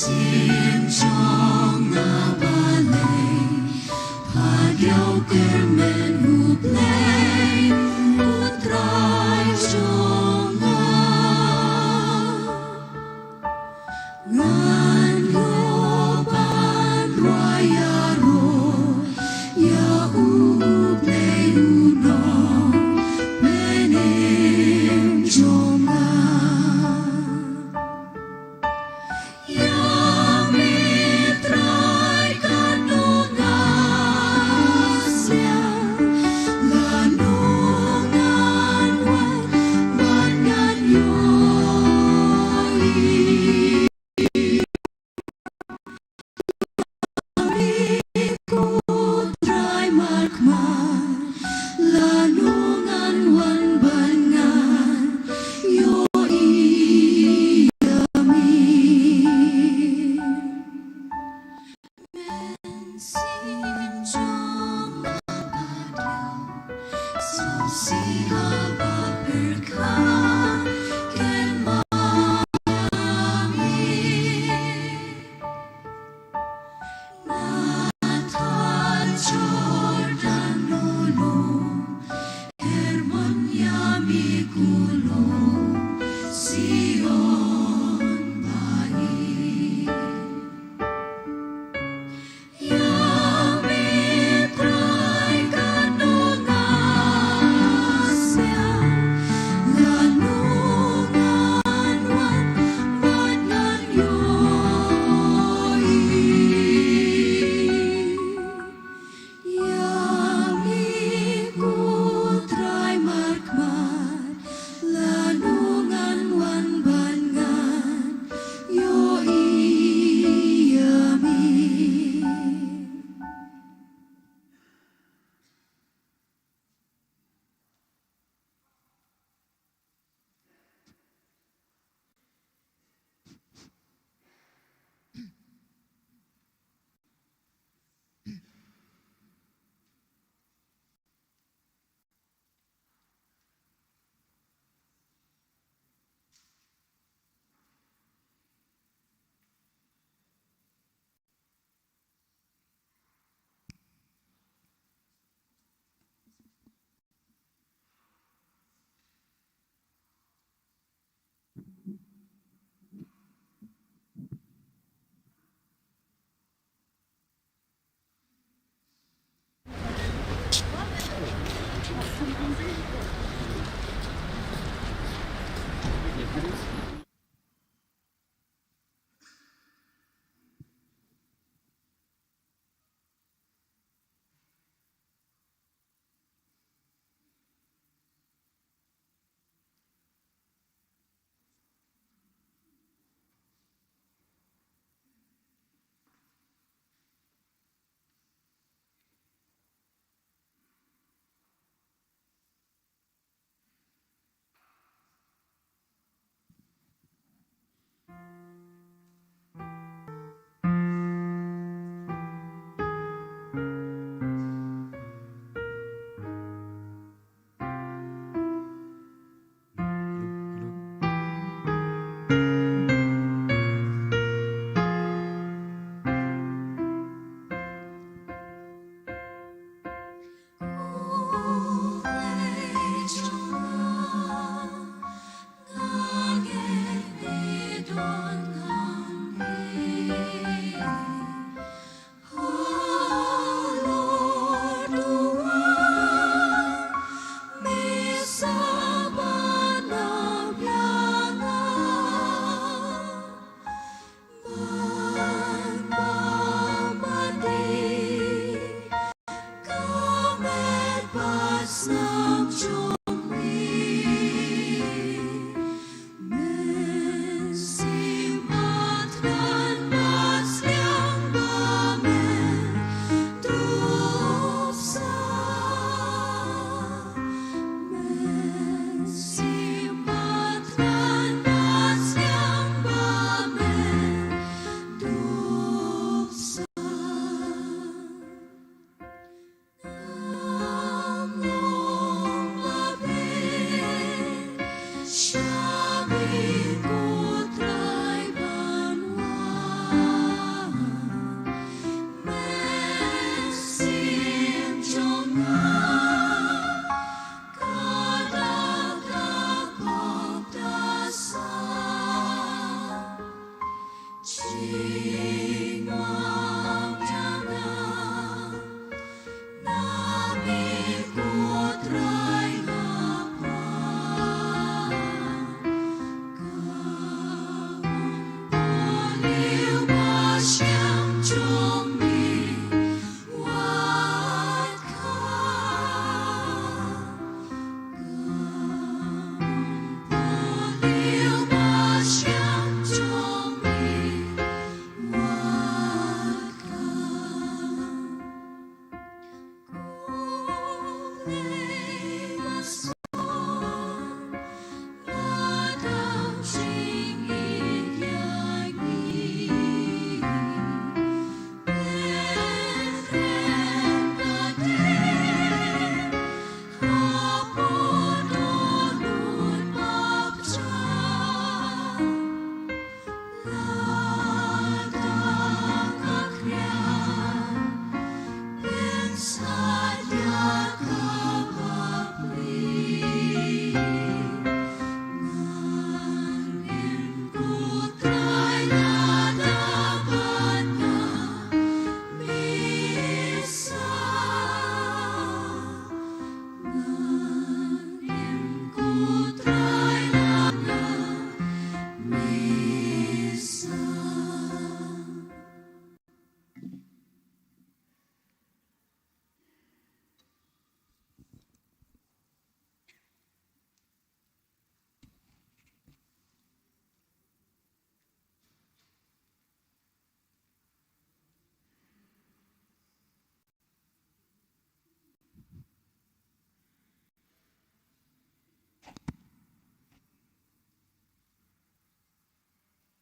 chim trong ngã ba lệ thà điệu kêu men hụp lệ hụt trai trong ngan lo ban raya ro ya hụp lệ uno menem trong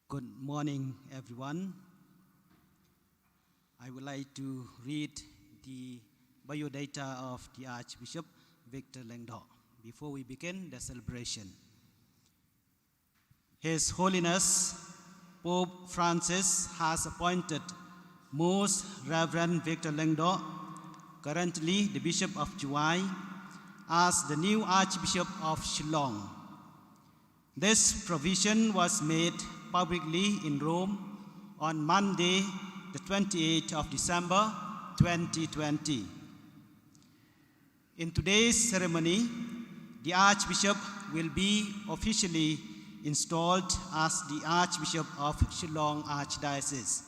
Good morning, everyone. I would like to read the biodata of the Archbishop Victor Lengdo before we begin the celebration. His Holiness Pope Francis has appointed Most Reverend Victor Lengdo, currently the Bishop of Chihuahua, as the new Archbishop of Shillong. This provision was made publicly in Rome on Monday, the 28th of December, 2020. In today's ceremony, the Archbishop will be officially installed as the Archbishop of Shillong Archdiocese.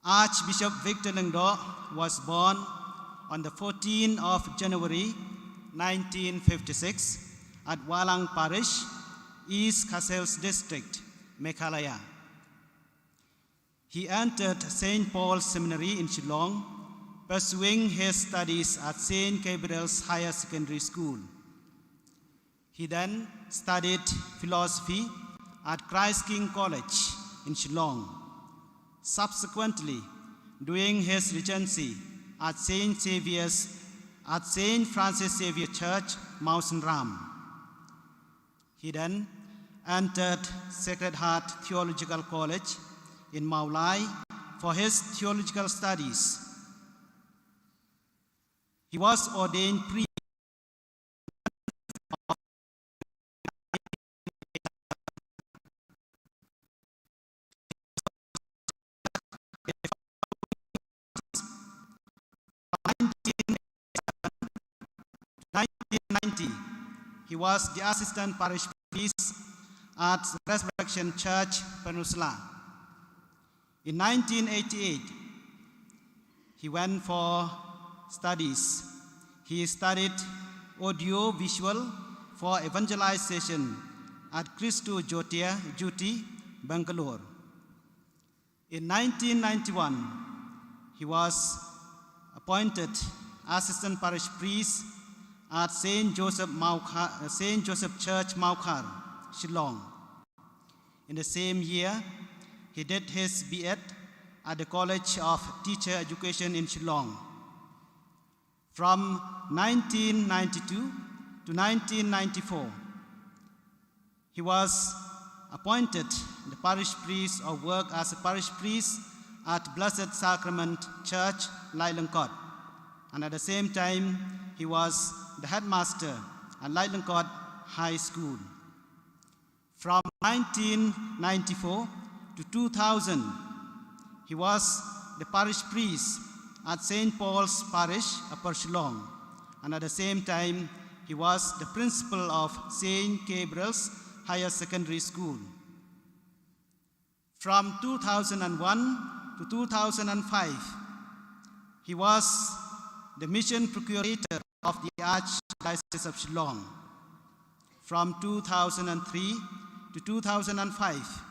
Archbishop Victor Lengdo was born on the 14th of January, 1956 at Walang Parish, East Cassels District, Meghalaya. He entered St. Paul's Seminary in Shillong, pursuing his studies at St. Gabriel's Higher Secondary School. He then studied philosophy at Christ King College in Shillong. Subsequently, during his regency at St. Francis Xavier Church, Mawson Ram. He then entered Sacred Heart Theological College in Maulai for his theological studies. He was ordained priest in 1990. He was the assistant parish priest at Resurrection Church, Peninsula. In 1988, he went for studies. He studied audio-visual for evangelization at Christo Jyoti, Bangalore. In 1991, he was appointed assistant parish priest at St. Joseph Church, Maukhar, Shillong. In the same year, he did his B.Ed at the College of Teacher Education in Shillong. From 1992 to 1994, he was appointed the parish priest or worked as a parish priest at Blessed Sacrament Church, Lailankot. And at the same time, he was the headmaster at Lailankot High School. From 1994 to 2000, he was the parish priest at St. Paul's Parish, Upper Shillong, and at the same time, he was the principal of St. Gabriel's Higher Secondary School. From 2001 to 2005, he was the mission procurator of the Archdiocese of Shillong. From 2003 to 2005,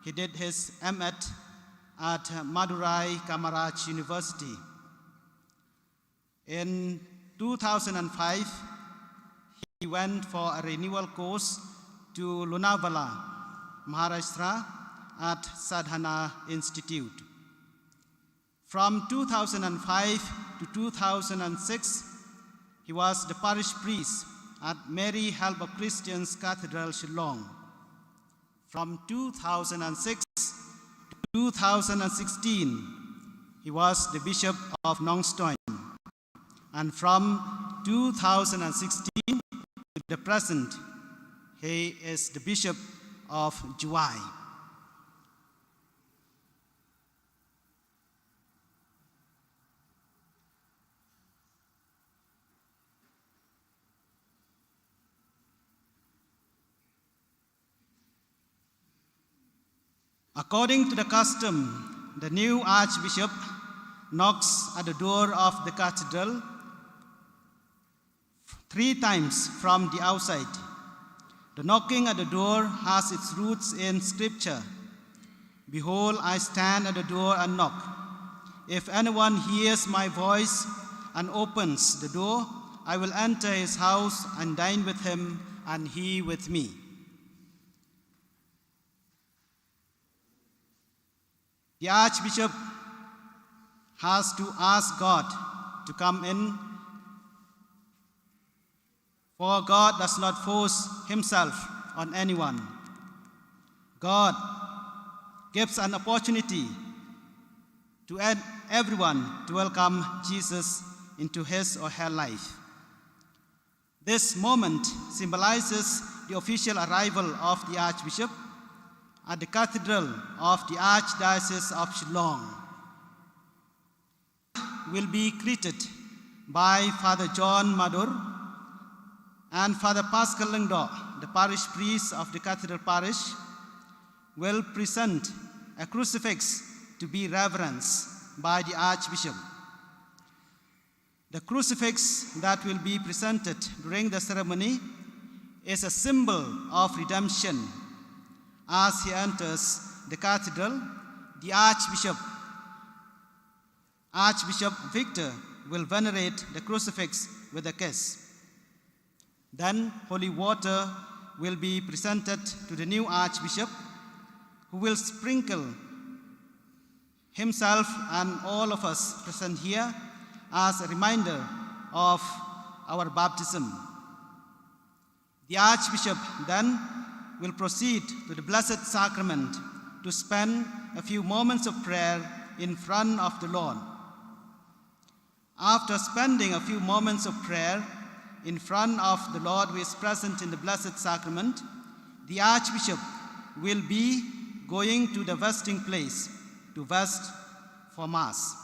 he did his M.Ed at Madurai Kamaraj University. In 2005, he went for a renewal course to Lonavala, Maharashtra at Sadhana Institute. From 2005 to 2006, he was the parish priest at Mary Help of Christians Cathedral, Shillong. From 2006 to 2016, he was the Bishop of Nong Stoin. And from 2016 to the present, he is the Bishop of Juai. According to the custom, the new Archbishop knocks at the door of the cathedral 3 times from the outside. The knocking at the door has its roots in Scripture. Behold, I stand at the door and knock. If anyone hears my voice and opens the door, I will enter his house and dine with him and he with me. The Archbishop has to ask God to come in, for God does not force himself on anyone. God gives an opportunity to everyone to welcome Jesus into his or her life. This moment symbolizes the official arrival of the Archbishop at the Cathedral of the Archdiocese of Shillong. Will be greeted by Father John Madur and Father Pascal Lingdo, the parish priest of the Cathedral Parish, will present a crucifix to be reverenced by the Archbishop. The crucifix that will be presented during the ceremony is a symbol of redemption. As he enters the cathedral, the Archbishop Victor will venerate the crucifix with a kiss. Then holy water will be presented to the new Archbishop, who will sprinkle himself and all of us present here as a reminder of our baptism. The Archbishop then will proceed to the Blessed Sacrament to spend a few moments of prayer in front of the Lord. After spending a few moments of prayer in front of the Lord who is present in the Blessed Sacrament, the Archbishop will be going to the vesting place to vest for Mass.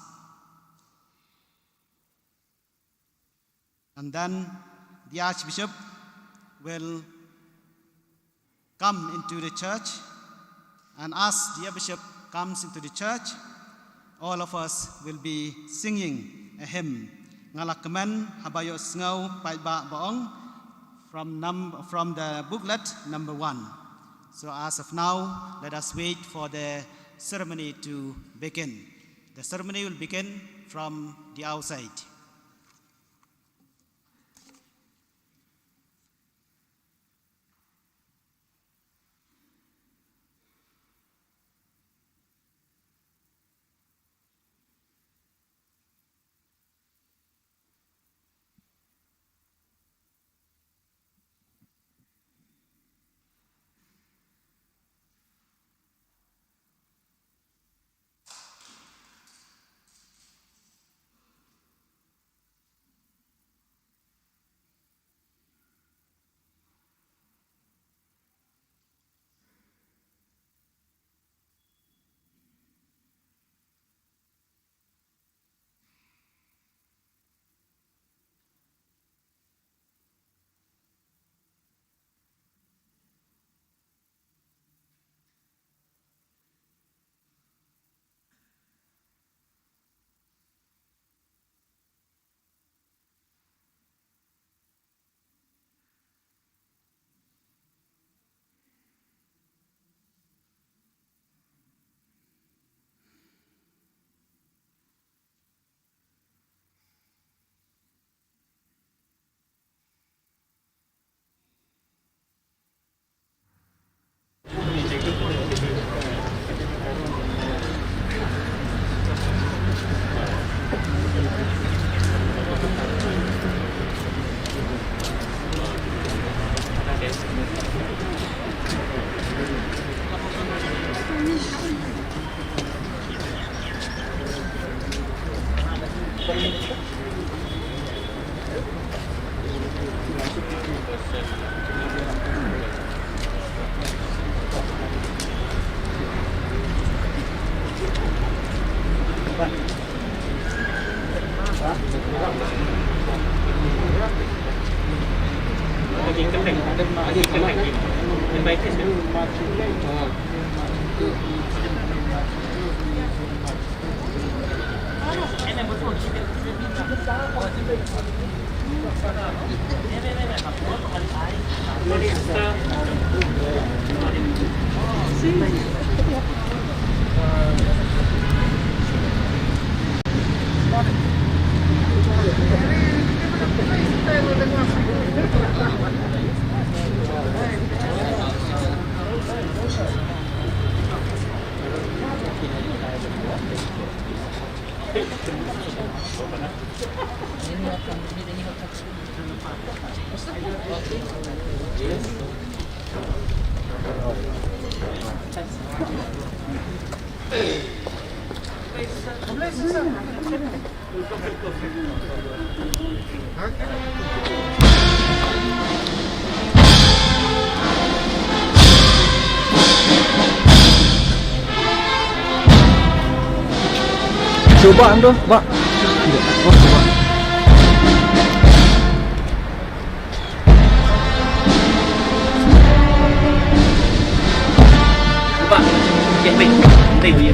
And then the Archbishop will come into the church, and as the Bishop comes into the church, all of us will be singing a hymn, Ngalakamen Habayo Sngau Paitba Baong, from the booklet number 1. So as of now, let us wait for the ceremony to begin. The ceremony will begin from the outside. Coba anda, Pak. Tidak, coba. Pak, ya baik. Nanti ya.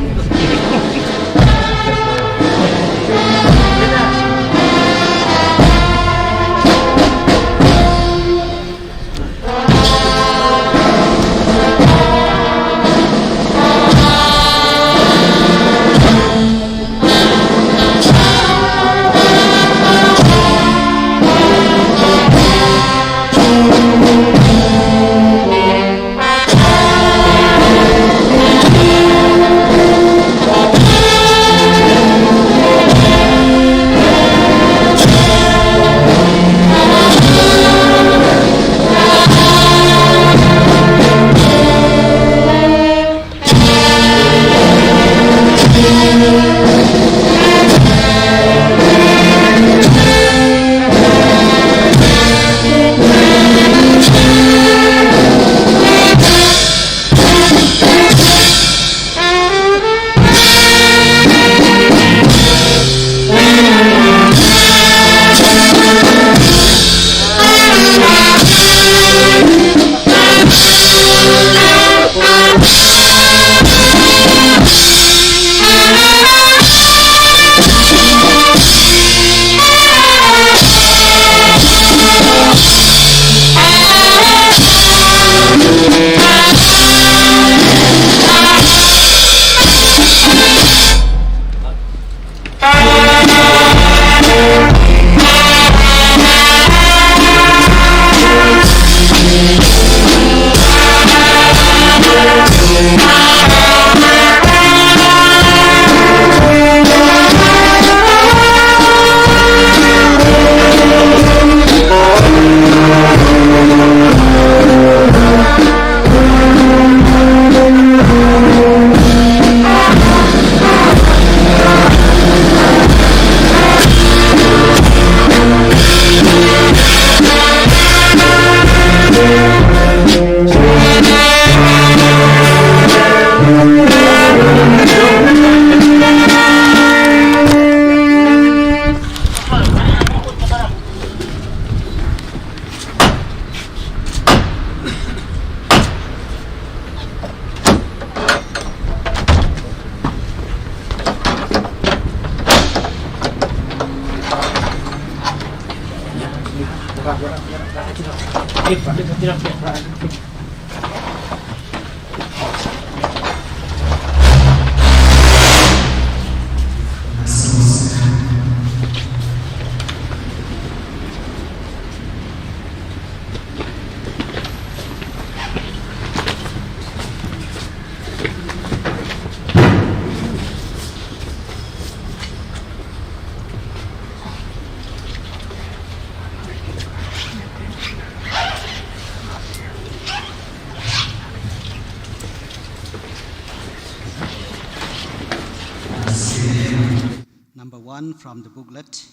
Number 1 from the booklet.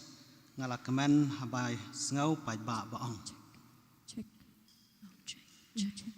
Ngalakaman by Snow by Ba Baong. Check. Check.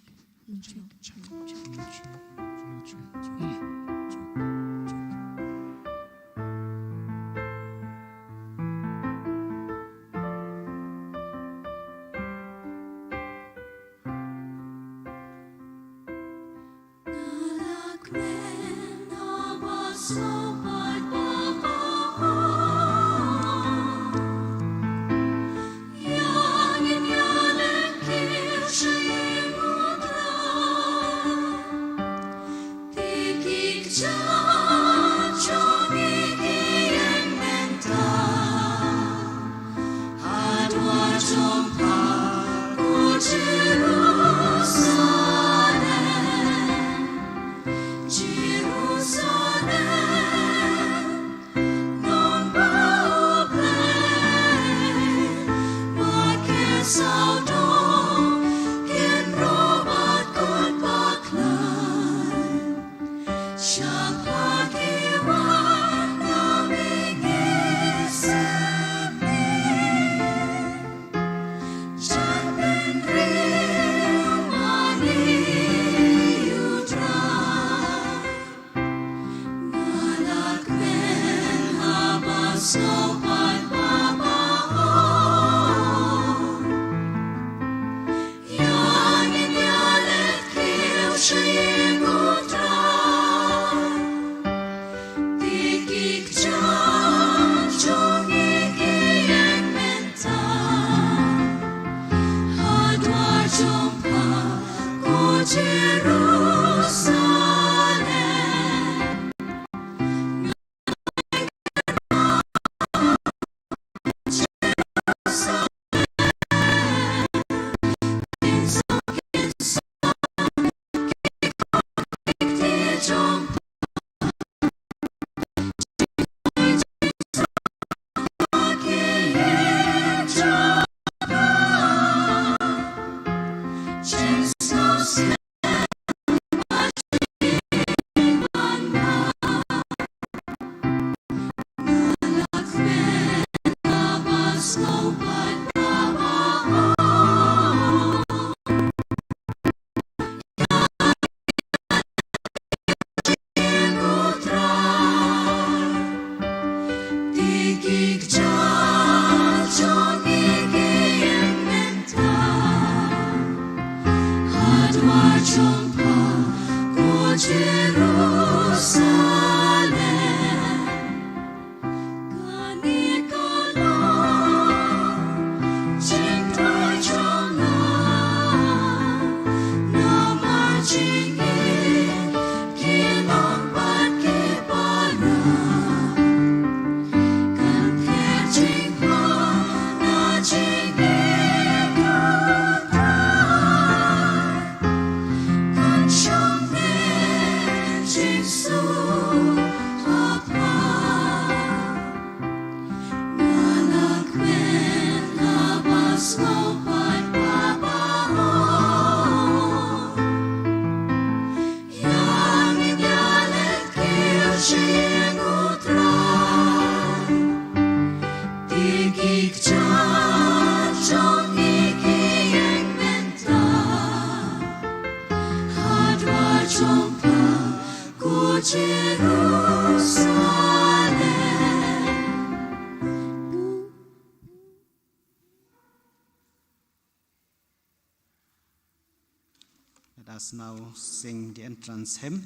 Let us now sing the entrance hymn.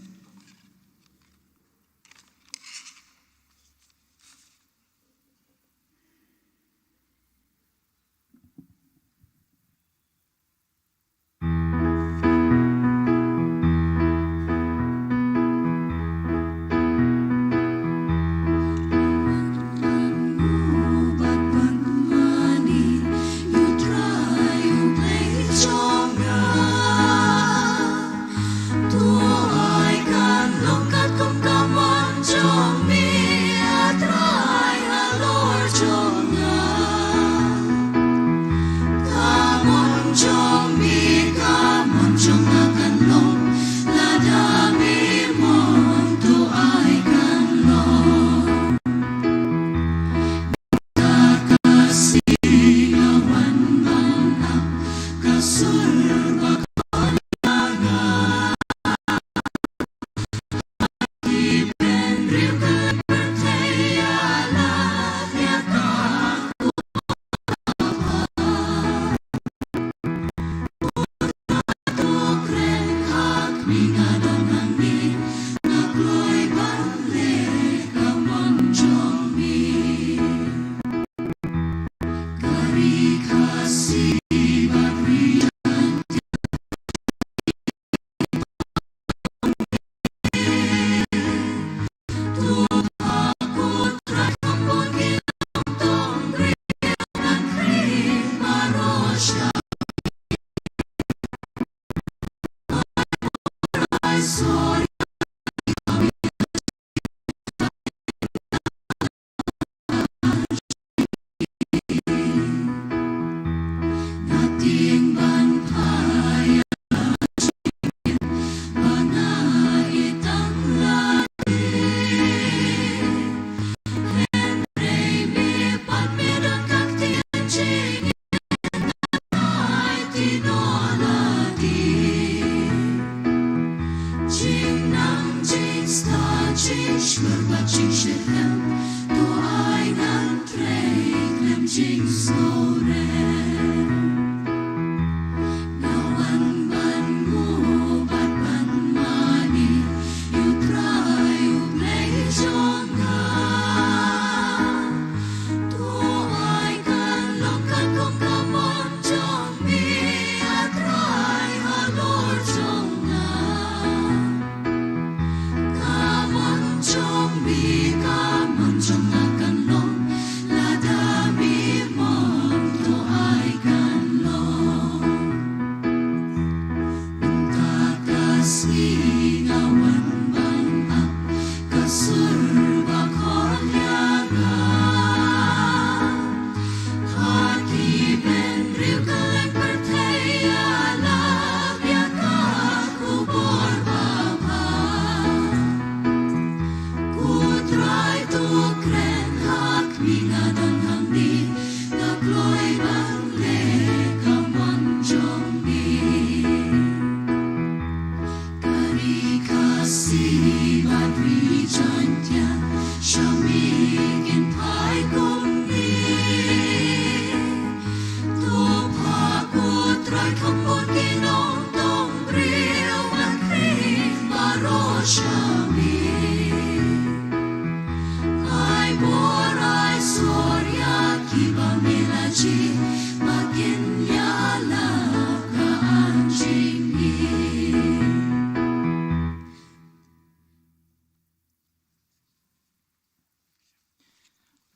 I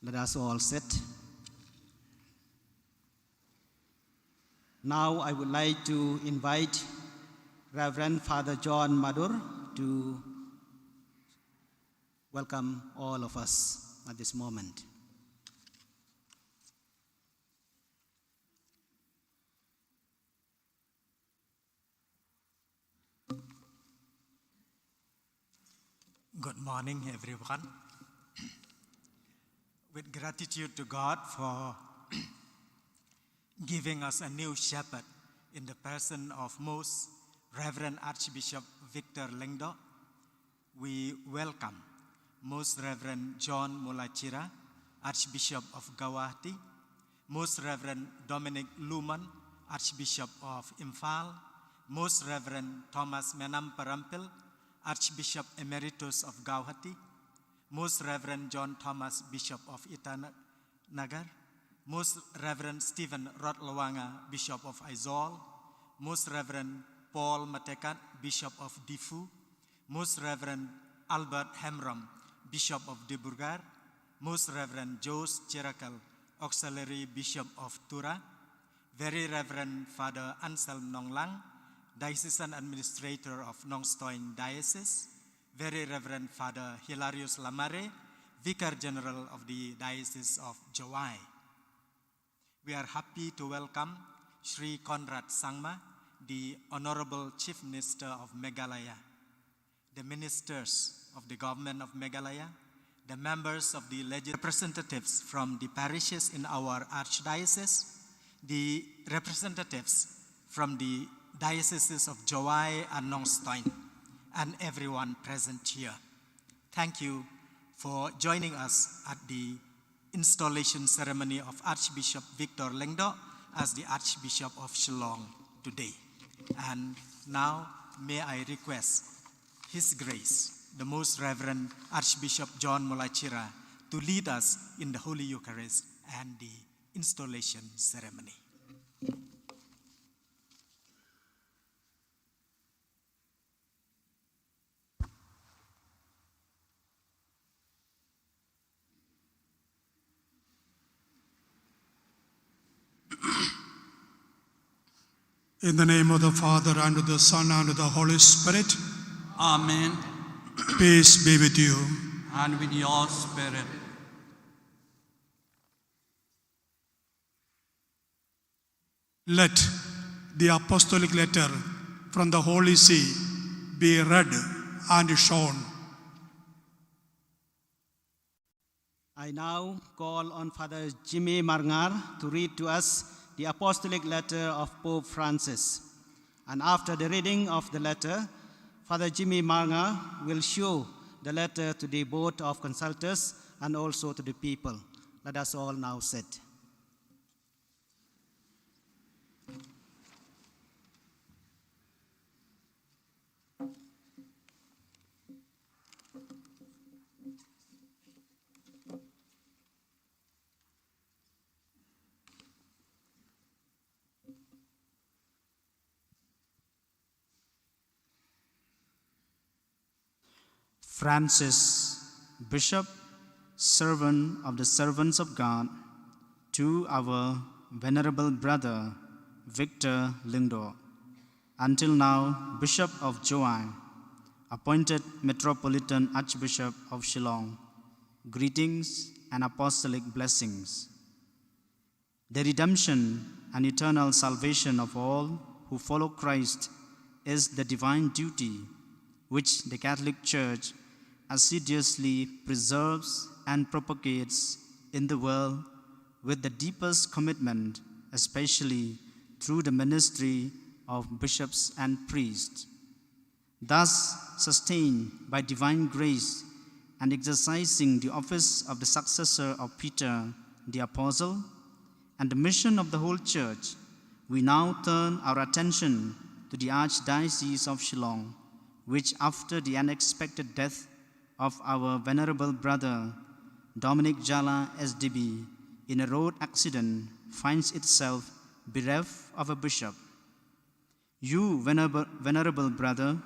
Let us all sit. Now I would like to invite Reverend Father John Madur to welcome all of us at this moment. Good morning, everyone. With gratitude to God for giving us a new shepherd in the person of Most Reverend Archbishop Victor Lengdo, we welcome Most Reverend John Mulachira, Archbishop of Guwahati, Most Reverend Dominic Luman, Archbishop of Imphal, Most Reverend Thomas Menam Parampil, Archbishop Emeritus of Guwahati, Most Reverend John Thomas, Bishop of Itanagar, Most Reverend Stephen Rotlawanga, Bishop of Aizawl, Most Reverend Paul Matekat, Bishop of Difu, Most Reverend Albert Hemram, Bishop of Diburgar, Most Reverend Jos Chirakal, Auxiliary Bishop of Tura, Very Reverend Father Anselm Nonglang, Diocesan Administrator of Nong Stoin Diocese, Very Reverend Father Hilarius Lamare, Vicar General of the Diocese of Jawai. We are happy to welcome Sri Conrad Sangma, the Honorable Chief Minister of Meghalaya, the ministers of the government of Meghalaya, the members of the representatives from the parishes in our archdiocese, the representatives from the dioceses of Jawai and Nong Stoin, and everyone present here. Thank you for joining us at the installation ceremony of Archbishop Victor Lengdo as the Archbishop of Shillong today. And now may I request His Grace, the Most Reverend Archbishop John Mulachira, to lead us in the Holy Eucharist and the installation ceremony. In the name of the Father, and of the Son, and of the Holy Spirit. Amen. Peace be with you. And with your spirit. Let the apostolic letter from the Holy See be read and shown. I now call on Father Jimmy Marngar to read to us the apostolic letter of Pope Francis. And after the reading of the letter, Father Jimmy Marngar will show the letter to the board of consultors and also to the people. Let us all now sit. Francis, Bishop, servant of the servants of God, to our venerable brother, Victor Lingdo, until now Bishop of Joai, appointed Metropolitan Archbishop of Shillong, greetings and apostolic blessings. The redemption and eternal salvation of all who follow Christ is the divine duty which the Catholic Church assiduously preserves and propagates in the world with the deepest commitment, especially through the ministry of bishops and priests. Thus, sustained by divine grace and exercising the office of the successor of Peter the Apostle and the mission of the whole Church, we now turn our attention to the Archdiocese of Shillong, which after the unexpected death of our venerable brother Dominic Jala SDB in a road accident finds itself bereft of a bishop. You, venerable brother,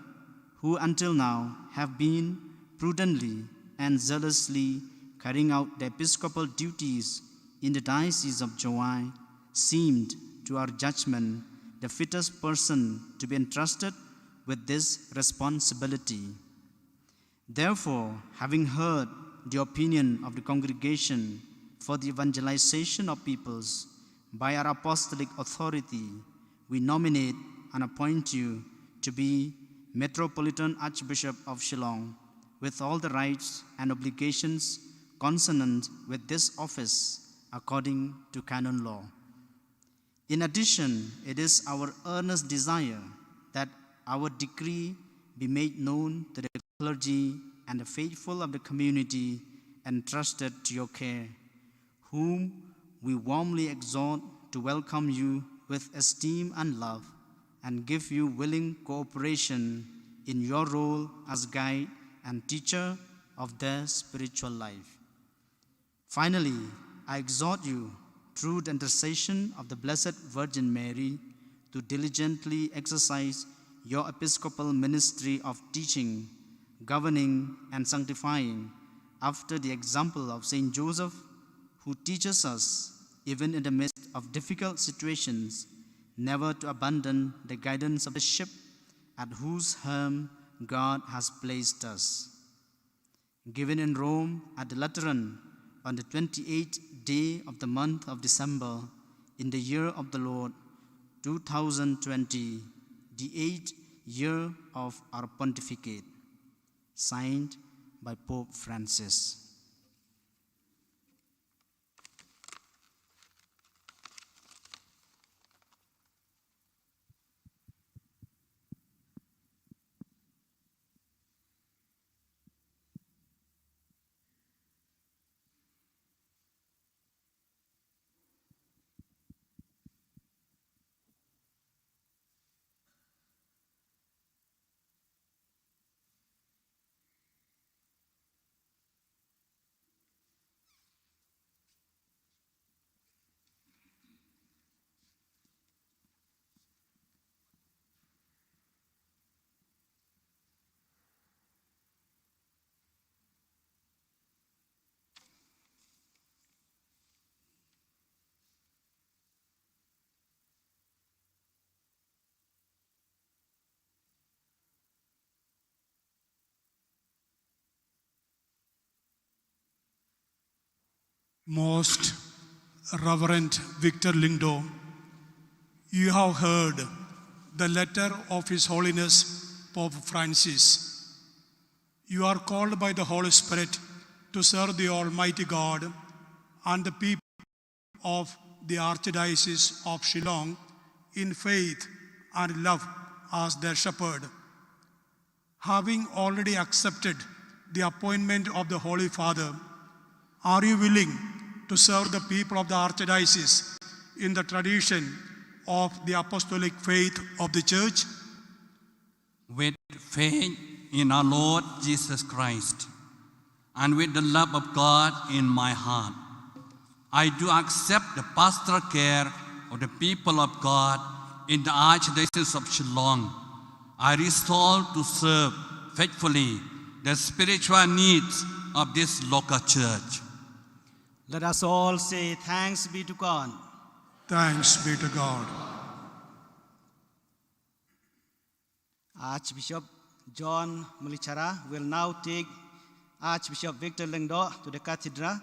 who until now have been prudently and zealously carrying out the episcopal duties in the Diocese of Joai, seemed, to our judgment, the fittest person to be entrusted with this responsibility. Therefore, having heard the opinion of the congregation for the evangelization of peoples by our apostolic authority, we nominate and appoint you to be Metropolitan Archbishop of Shillong with all the rights and obligations consonant with this office according to canon law. In addition, it is our earnest desire that our decree be made known to the clergy and the faithful of the community entrusted to your care, whom we warmly exhort to welcome you with esteem and love and give you willing cooperation in your role as guide and teacher of their spiritual life. Finally, I exhort you, through the intercession of the Blessed Virgin Mary, to diligently exercise your episcopal ministry of teaching, governing, and sanctifying after the example of Saint Joseph, who teaches us, even in the midst of difficult situations, never to abandon the guidance of the ship at whose helm God has placed us. Given in Rome at the Lateran on the 28th day of the month of December in the year of the Lord 2020, the 8th year of our pontificate, signed by Pope Francis. Most Reverend Victor Lingdo, you have heard the letter of His Holiness Pope Francis. You are called by the Holy Spirit to serve the Almighty God and the people of the Archdiocese of Shillong in faith and love as their shepherd. Having already accepted the appointment of the Holy Father, are you willing to serve the people of the Archdiocese in the tradition of the apostolic faith of the Church? With faith in our Lord Jesus Christ and with the love of God in my heart, I do accept the pastoral care of the people of God in the Archdiocese of Shillong. I resolve to serve faithfully the spiritual needs of this local church. Let us all say thanks be to God. Thanks be to God. Archbishop John Mulichara will now take Archbishop Victor Lingdo to the cathedral,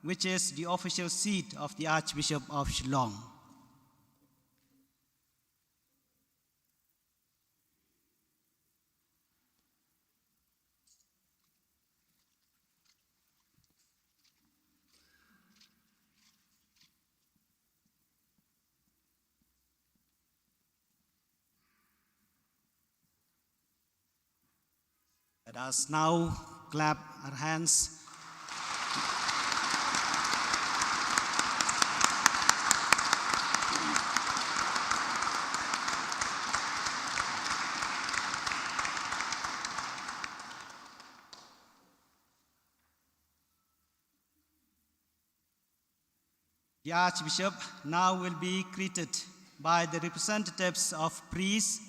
which is the official seat of the Archbishop of Shillong. Let us now clap our hands. The Archbishop now will be greeted by the representatives of priests,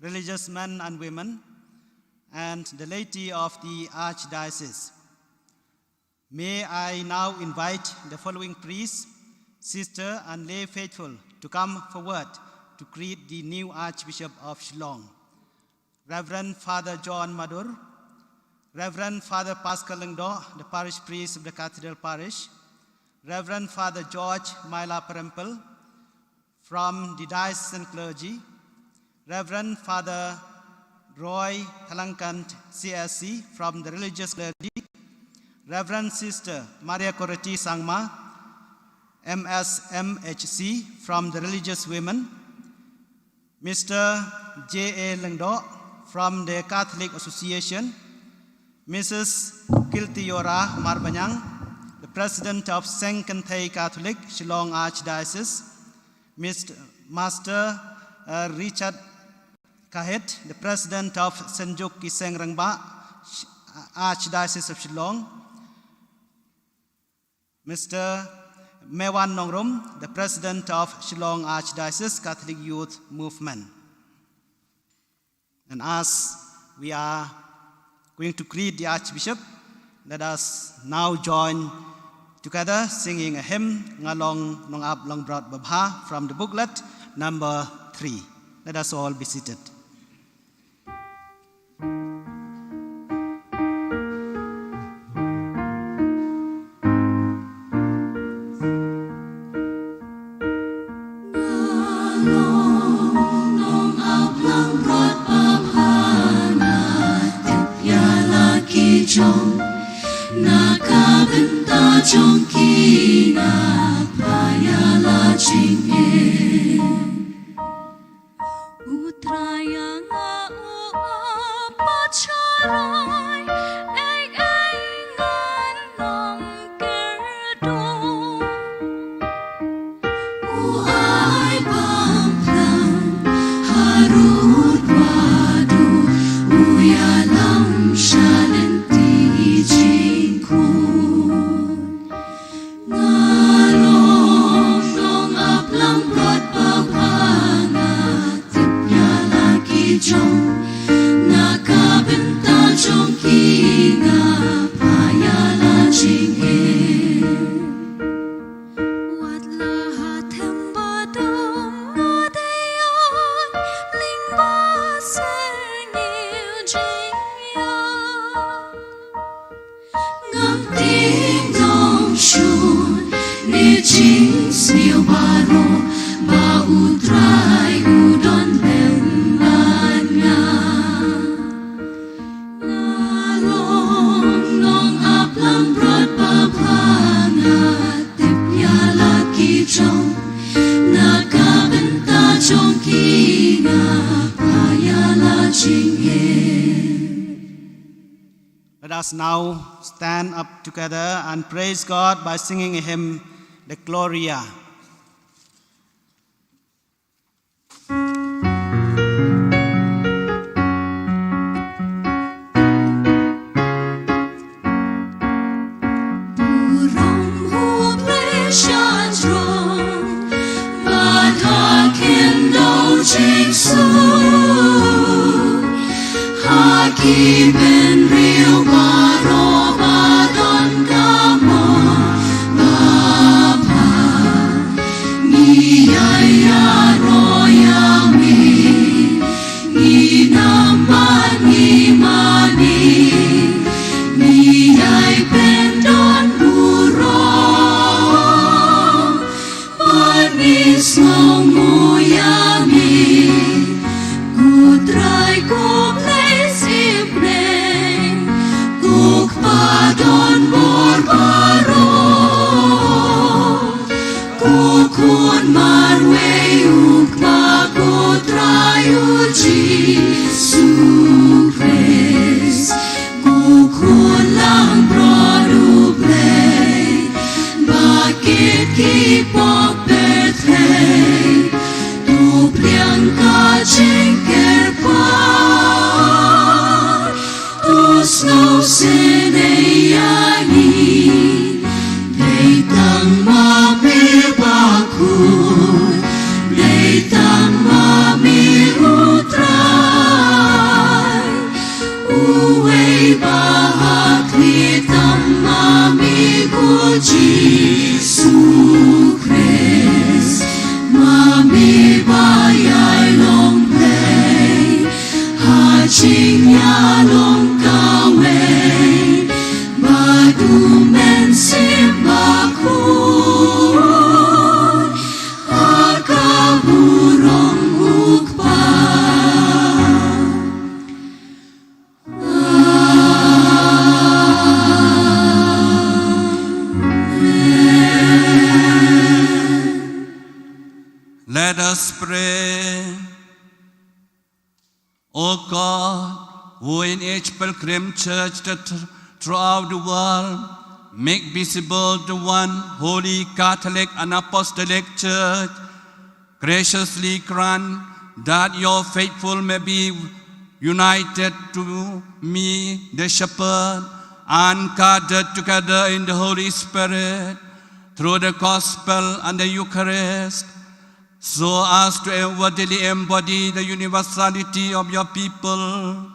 religious men and women, and the laity of the Archdiocese. May I now invite the following priests, sisters, and lay faithful to come forward to greet the new Archbishop of Shillong. Reverend Father John Madur, Reverend Father Pascal Lingdo, the parish priest of the Cathedral Parish, Reverend Father George Maila Perempel from the diocesan clergy, Reverend Father Roy Thalankant CSC from the religious clergy, Reverend Sister Maria Coreti Sangma, MSMHC from the religious women, Mr. J.A. Lingdo from the Catholic Association, Mrs. Kiltiora Marbanyang, the President of Sengkantay Catholic, Shillong Archdiocese, Master Richard Kahet, the President of Senjuk Kiseng Rangba, Archdiocese of Shillong, Mr. Mewan Nongrum, the President of Shillong Archdiocese Catholic Youth Movement. And as we are going to greet the Archbishop, let us now join together singing a hymn, Ngalong Nong Ap Long Brought Babha, from the booklet number 3. Let us all be seated. Long up, long broad. ni chính siêu ba rô ba u trai u don lem ban nga nga long long ap lang prot pa pa nga tip ya la ki trong na ka benta trong ki nga pa ya la ching he. Let us now stand up together and praise God by singing a hymn, the Gloria. Ki ben real ba ro ba don ka mo ba pa ni ya ro ya mi ni na ma ni ni ai ben don bu ro ba ni so mo ya mi ku trai ku Don Borbaro, Kukun Marway Ukma Kotrayu Jesu Christ, Kukun Lang Brodu Play, Bakit Kipok Bethay, Tupliang Kaching Kerpa, Snow Sinayani, Leitang Mami Bakun, Leitang Mami Utray, Uwe Bahak Litang Mami Ku Jesu Christ, Mami Bayay Long Play, Haching Yalong Let us pray. O God, who in each pilgrim church that throughout the world make visible the one holy Catholic and Apostolic Church, graciously grant that your faithful may be united to me, the shepherd, and gathered together in the Holy Spirit through the gospel and the Eucharist, so as to outwardly embody the universality of your people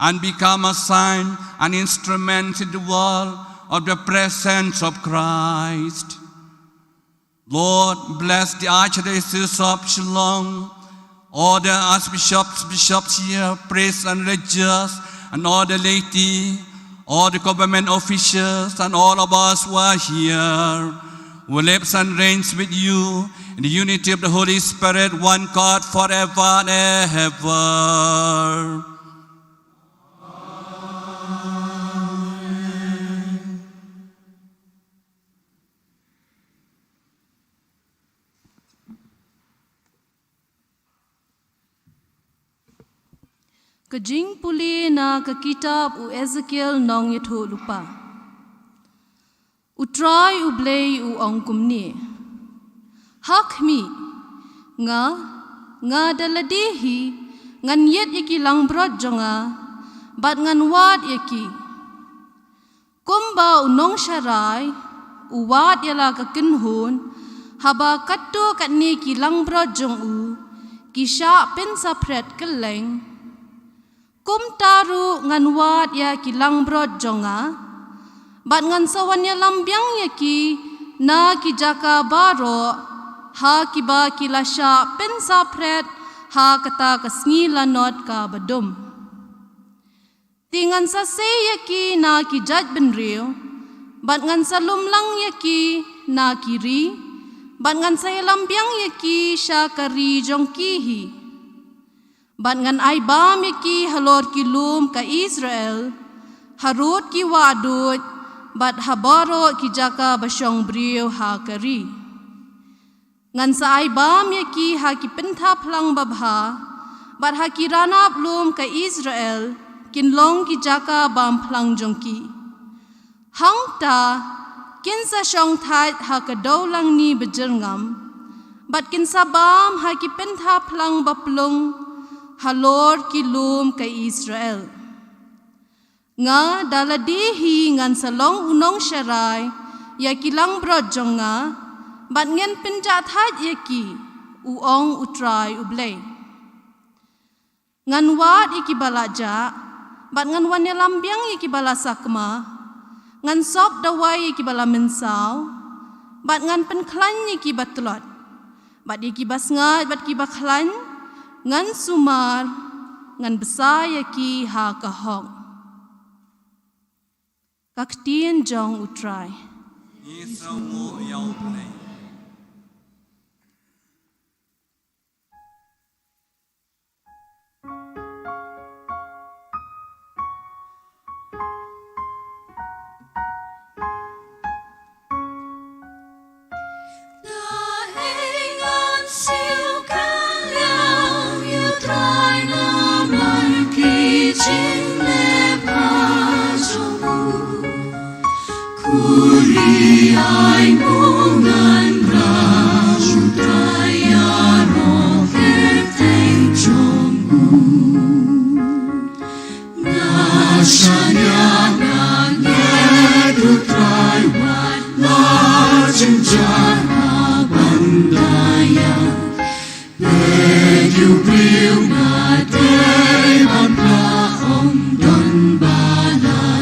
and become a sign and instrument in the world of the presence of Christ. Lord, bless the Archdiocese of Shillong, all the archbishops, bishops here, priests and religious, and all the laity, all the government officials, and all of us who are here, who lives and reigns with you in the unity of the Holy Spirit, one God, forever and ever. Kajing puli na ka kitab u Ezekiel nong yatho lupa. Utray u blay u angkumni. Hak mi nga daladihi ngan yet yaki langbrot jonga bat ngan wad yaki. Kumba u nong sharai u wad yala ka kinhun haba katto katni ki langbrot jong u ki sha pen sapret keleng. Kum taru ngan wad ya ki langbrot jonga, bat ngan sawan ya lambyang ya ki na ki jaka baro, ha ki ba ki lasya pensa pret, ha kata kasngi lanot ka badum. Tingan sa se ya ki na ki jaj benriyo, bat ngan salum lang ya ki na kiri, bat ngan saya lambiang yaki syakari jongki hi. Bat ngan ai bam yaki halor kilum ka Israel, harut ki wadut, bat habaro ki jaka basyong brio ha kari. Ngan sa ai bam yaki ha ki pentha plang babha, bat ha ki ranap lum ka Israel, kinlong ki jaka bam plang jongki. Hang ta, kinsa syong thai ha ka daulang ni bejerngam, bat kinsa bam ha ki pentha plang baplung, halor kilum ka Israel. Nga daladihi ngan salong unong syarai, ya kilang brojong nga, bat ngen penjat hat yaki, uong utrai ublay. Ngan wat iki balaja, bat ngan wanya lambiang iki bala sakma, ngan sop dawai iki bala mensau, bat ngan penklan iki batlot, bat iki basngat bat ki baklan, ngan sumar, ngan besar yaki ha kahong. Kaktien jong utrai. Isramu yau play. Kuri ai mungan braju traya roker teng chongu Nashanya nangyedu trai wat lajeng jana bandaya Bedu briu ngadei man plaong don balashanya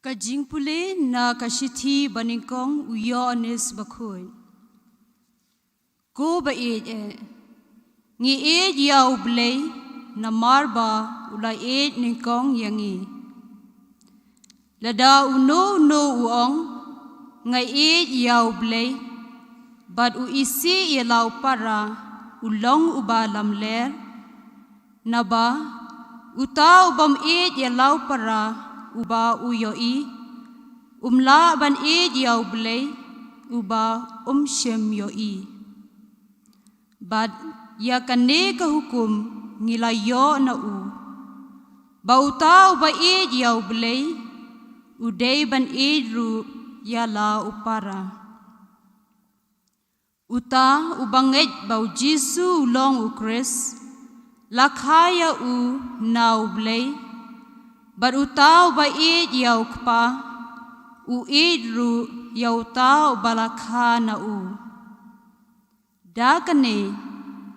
Kajing pule na kashiti baningkong uyo anis bakoy. Go ba ngi yaw blay na marba ulay ningkong yangi. Lada uno uong ngay yaw blay bad isi ilaw para ulong ubalam ler na ba utaw bam yalaw para uba uyoi umla ban yaw blay uba shem yoi bad ya kane kahukum ngilayo na ba utaw ba yaw blay uday ban ru yala upara uta ubangej bau Jisu ulong ukris lakhaya naw blay but utaw ba yaw kpa ru yaw taw balakha na dakane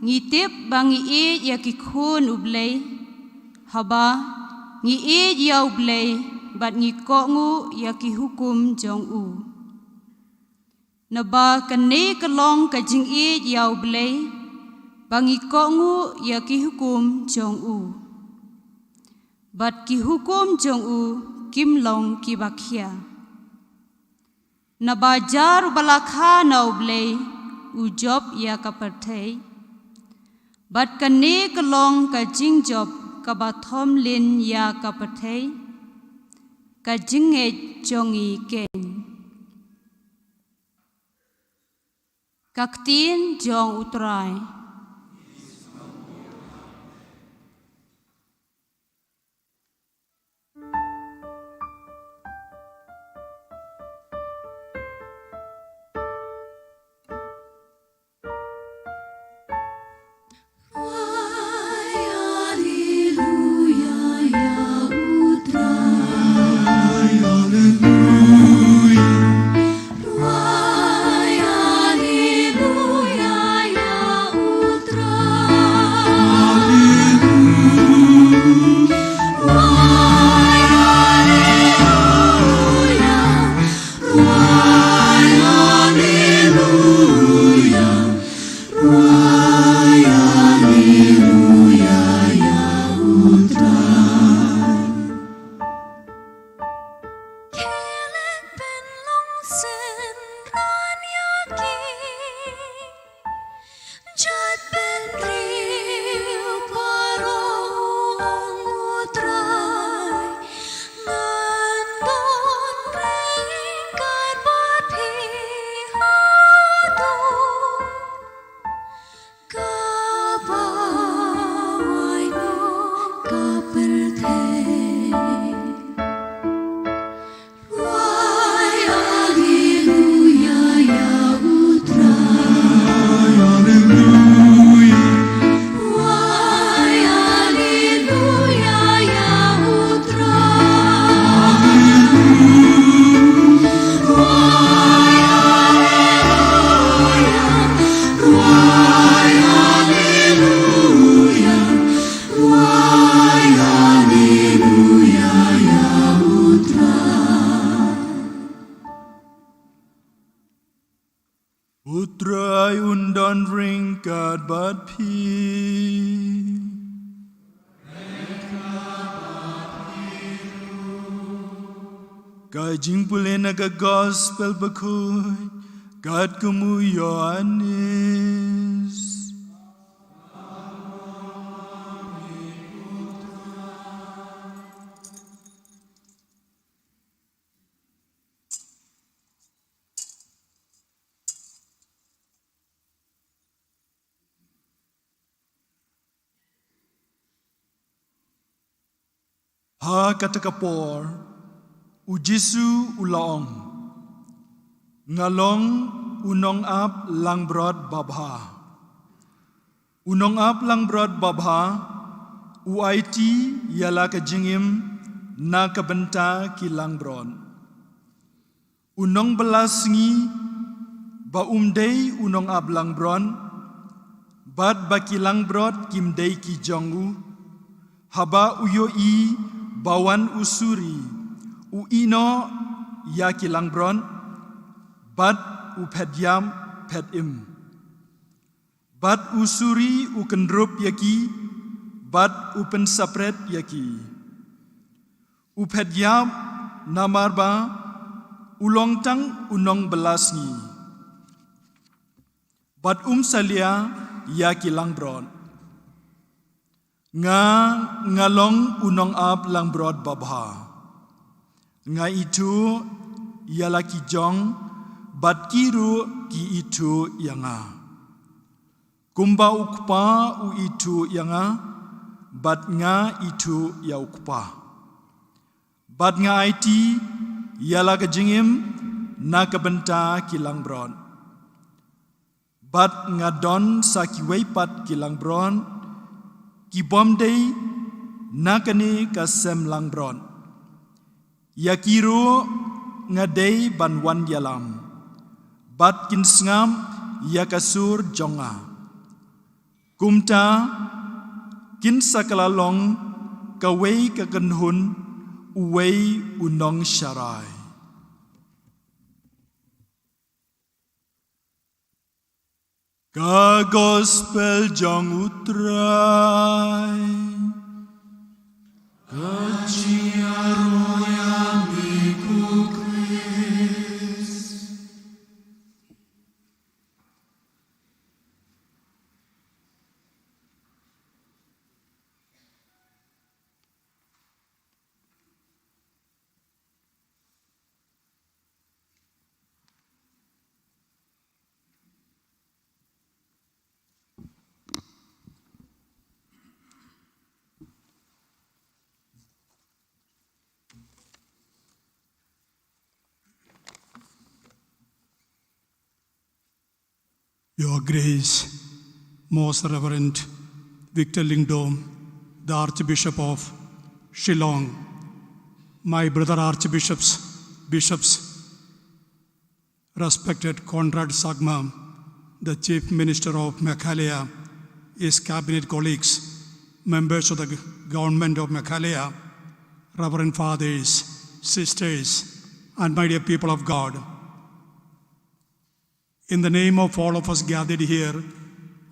ngitip bangi yakikun ublay haba ngi yaw blay but ngikongu yakihukum jong naba kane kalong kajing yaw blay bangi kongu yakihukum jong but ki hukum jong kim long ki bakhya na bajar balakha naw blay job ya kaparthai but kane kalong ka jing job ka bathom lin ya kaparthai ka jing jongi ken kaktin jong utrai Utrai undan ringkat bat pi. Kajing pule naga gospel bakui, kat kamu Yohanes. Ha kata kapor, ujisu ulong, ngalong unong ap lang brod babha. Unong ap lang brod babha, uaiti yala ka jingim na kabenta ki lang brod. Unong belasngi ba umdei unong ap lang brod, bad ba ki lang brod kimdei ki jongu, haba uyo i bawan usuri, u ino yaki langbron, but u pedyam pedim. But u suri u kendrup yaki, but u pensapret yaki. U pedyam namarba, ulongtang unong belasni. But salia yaki langbron. Ngalong unong ab langbrod babha. Nga itu yala ki jong, but kiru ki itu yanga. Kumba ukpa u itu yanga, but nga itu ya ukpa. But nga iti yala ka jingim na kabenta ki langbron. But nga don sa ki weipat ki langbron, ki bomdei na kani ka sem langbron. Yakiru ngadei ban wan yalam, bat kin sngam yakasur jonga. Kumta kin sakalalong kawei kakenhun uwei unong syarai. Ka gospel jong utrai, ka ciaroya miku Kris. Your Grace, Most Reverend Victor Lyngdoh, the Archbishop of Shillong, my brother Archbishops, Bishops, respected Conrad Sagma, the Chief Minister of Meghalaya, his cabinet colleagues, members of the government of Meghalaya, Reverend Fathers, Sisters, and my dear people of God. In the name of all of us gathered here,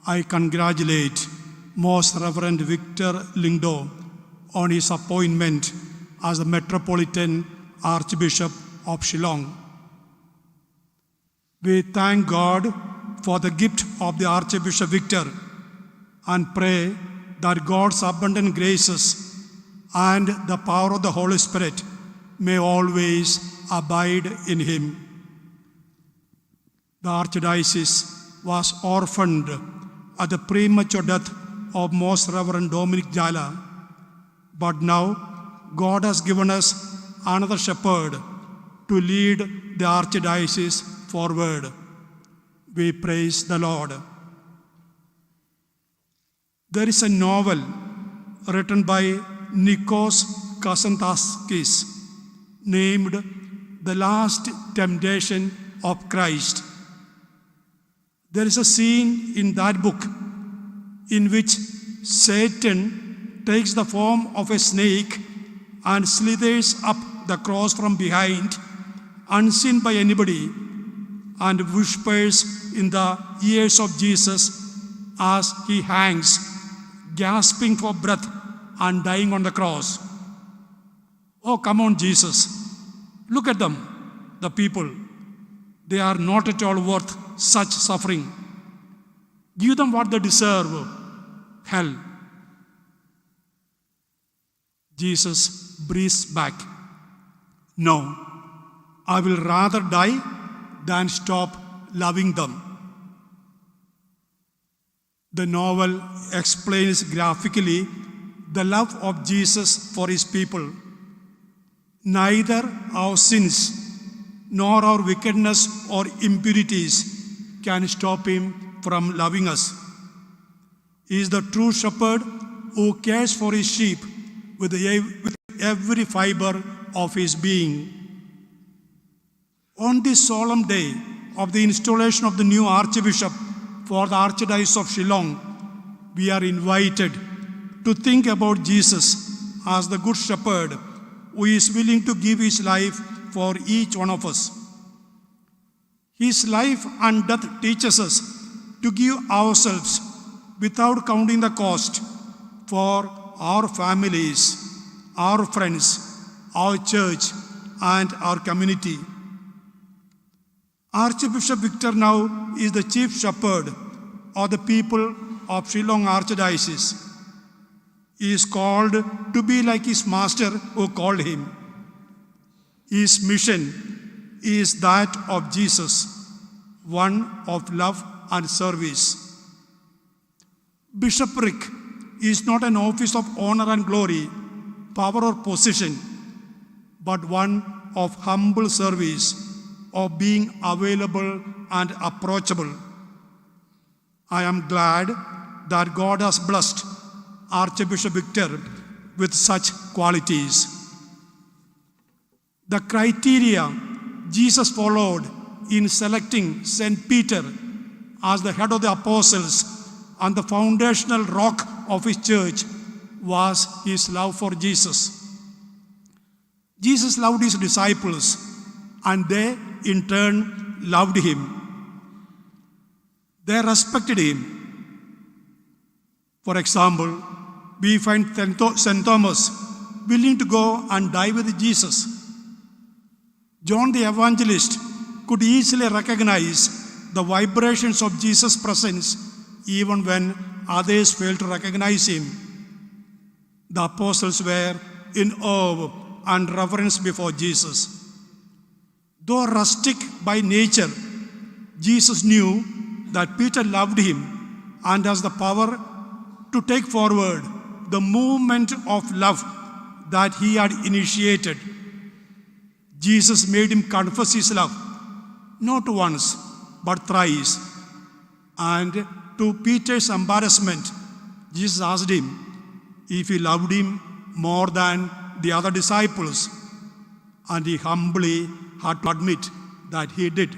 I congratulate Most Reverend Victor Lyngdoh on his appointment as the Metropolitan Archbishop of Shillong. We thank God for the gift of the Archbishop Victor and pray that God's abundant graces and the power of the Holy Spirit may always abide in him. The Archdiocese was orphaned at the premature death of Most Reverend Dominic Jala, but now God has given us another shepherd to lead the Archdiocese forward. We praise the Lord. There is a novel written by Nikos Kazantzakis named The Last Temptation of Christ. There is a scene in that book in which Satan takes the form of a snake and slithers up the cross from behind, unseen by anybody, and whispers in the ears of Jesus as he hangs, gasping for breath and dying on the cross. Oh, come on, Jesus. Look at them, the people. They are not at all worth such suffering. Give them what they deserve, hell. Jesus breathes back, no, I will rather die than stop loving them. The novel explains graphically the love of Jesus for his people. Neither our sins nor our wickedness or impurities can stop him from loving us. He is the true shepherd who cares for his sheep with every fiber of his being. On this solemn day of the installation of the new Archbishop for the Archdiocese of Shillong, we are invited to think about Jesus as the Good Shepherd who is willing to give his life for each one of us. His life and death teaches us to give ourselves without counting the cost for our families, our friends, our church, and our community. Archbishop Victor now is the chief shepherd of the people of Shillong Archdiocese. He is called to be like his master who called him. His mission is that of Jesus, one of love and service. Bishopric is not an office of honor and glory, power or position, but one of humble service, of being available and approachable. I am glad that God has blessed Archbishop Victor with such qualities. The criteria Jesus followed in selecting St. Peter as the head of the apostles and the foundational rock of his church was his love for Jesus. Jesus loved his disciples, and they in turn loved him. They respected him. For example, we find St. Thomas willing to go and die with Jesus. John the Evangelist could easily recognize the vibrations of Jesus' presence even when others failed to recognize him. The apostles were in awe and reverence before Jesus. Though rustic by nature, Jesus knew that Peter loved him and has the power to take forward the movement of love that he had initiated. Jesus made him confess his love, not once, but thrice. And to Peter's embarrassment, Jesus asked him if he loved him more than the other disciples, and he humbly had to admit that he did.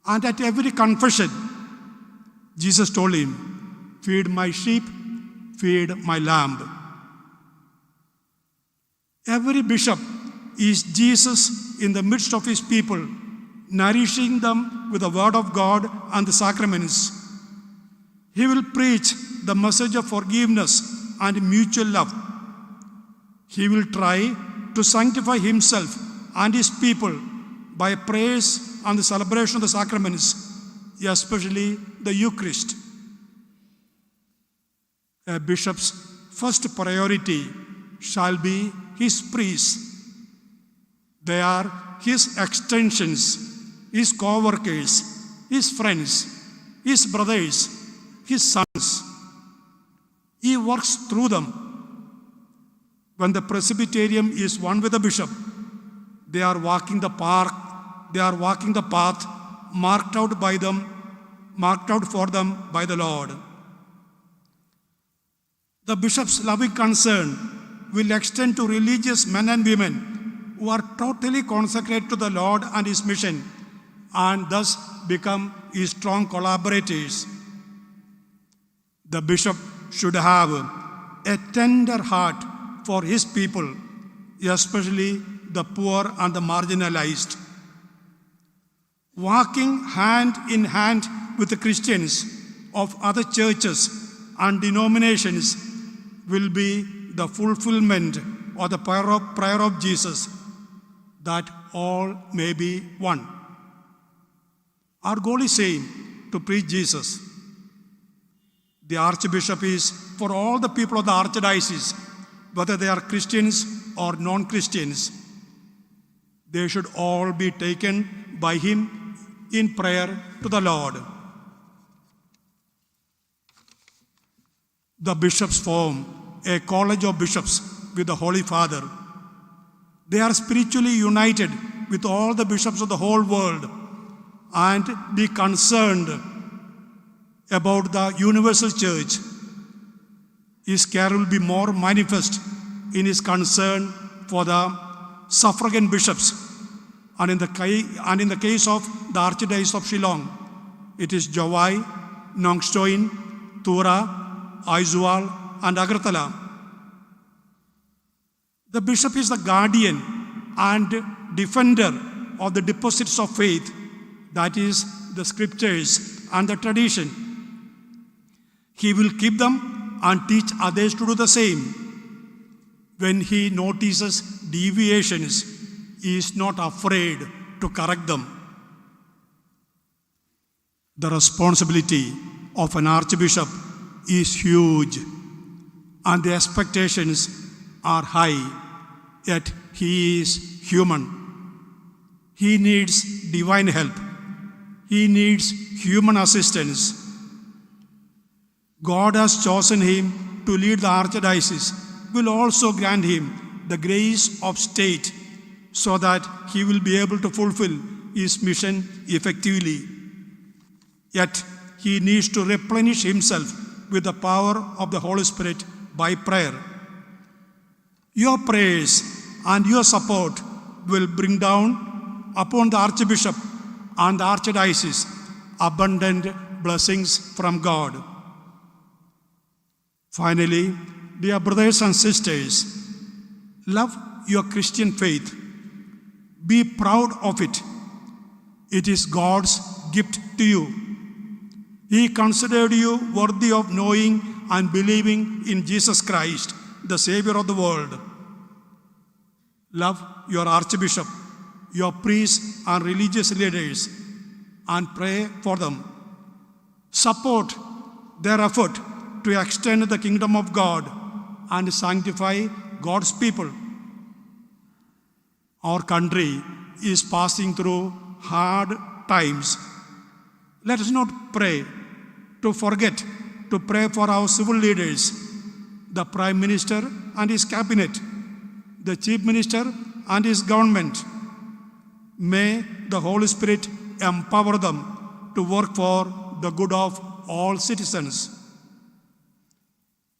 And at every confession, Jesus told him, "Feed my sheep, feed my lamb." Every bishop is Jesus in the midst of his people, nourishing them with the word of God and the sacraments. He will preach the message of forgiveness and mutual love. He will try to sanctify himself and his people by prayers and the celebration of the sacraments, especially the Eucharist. A bishop's first priority shall be his priests. They are his extensions, his co-workers, his friends, his brothers, his sons. He works through them. When the presbyterium is one with the bishop, they are walking the path marked out for them by the Lord. The bishop's loving concern will extend to religious men and women who are totally consecrated to the Lord and his mission, and thus become his strong collaborators. The bishop should have a tender heart for his people, especially the poor and the marginalized. Walking hand in hand with the Christians of other churches and denominations will be the fulfillment of the prayer of Jesus, that all may be one. Our goal is same, to preach Jesus. The Archbishop is for all the people of the Archdiocese, whether they are Christians or non-Christians. They should all be taken by him in prayer to the Lord. The bishops form a college of bishops with the Holy Father. They are spiritually united with all the bishops of the whole world and be concerned about the universal church. His care will be more manifest in his concern for the suffragan bishops, and in the case of the Archdiocese of Shillong, it is Jawai, Nongstoin, Tura, Aizawl, and Agartala. The bishop is the guardian and defender of the deposits of faith, that is, the scriptures and the tradition. He will keep them and teach others to do the same. When he notices deviations, he is not afraid to correct them. The responsibility of an archbishop is huge, and the expectations are high, yet he is human. He needs divine help. He needs human assistance. God has chosen him to lead the archdiocese, will also grant him the grace of state so that he will be able to fulfill his mission effectively. Yet he needs to replenish himself with the power of the Holy Spirit by prayer. Your prayers and your support will bring down upon the Archbishop and the Archdiocese abundant blessings from God. Finally, dear brothers and sisters, love your Christian faith. Be proud of it. It is God's gift to you. He considered you worthy of knowing and believing in Jesus Christ, the Savior of the world. Love your Archbishop, your priests and religious leaders, and pray for them. Support their effort to extend the kingdom of God and sanctify God's people. Our country is passing through hard times. Let us not forget to pray for our civil leaders, the Prime Minister and his cabinet, the Chief Minister and his government. May the Holy Spirit empower them to work for the good of all citizens.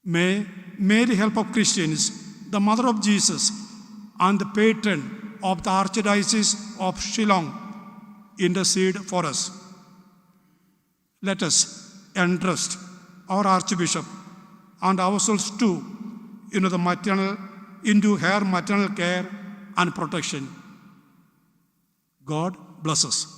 May Mary, help of Christians, the Mother of Jesus and the patron of the Archdiocese of Shillong, intercede for us. Let us entrust our Archbishop and ourselves too into her maternal care and protection. God bless us.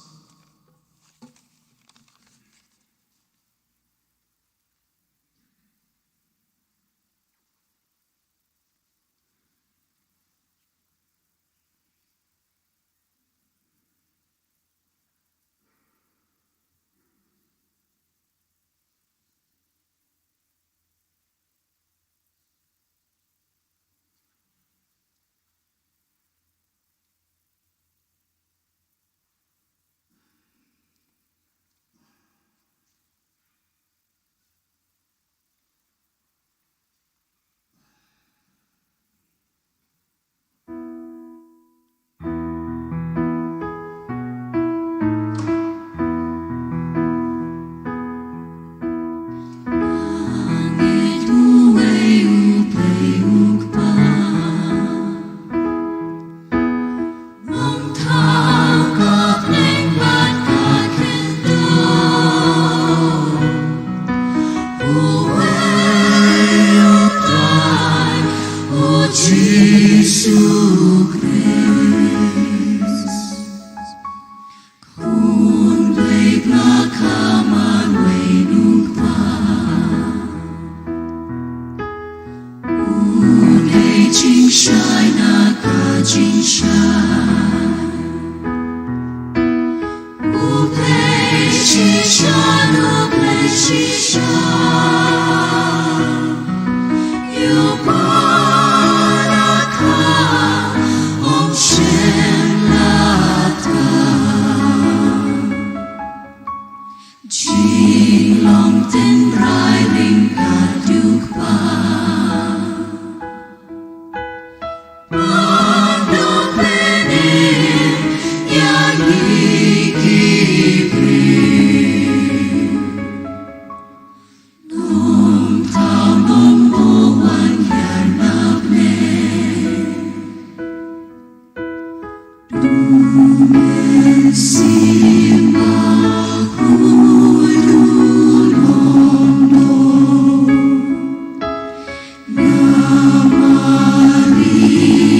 Maria.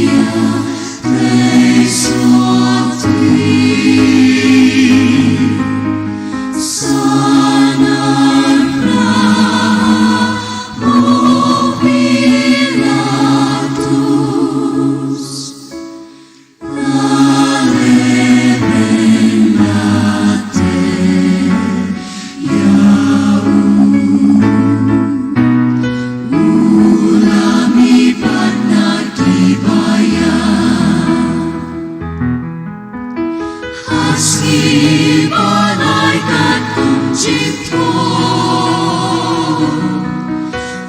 khi ba lại cát cùng chim thô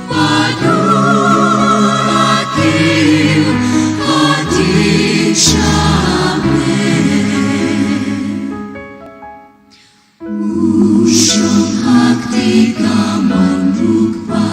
ba du la kiu ha ti cha me u shong hak ti ka man ruk pa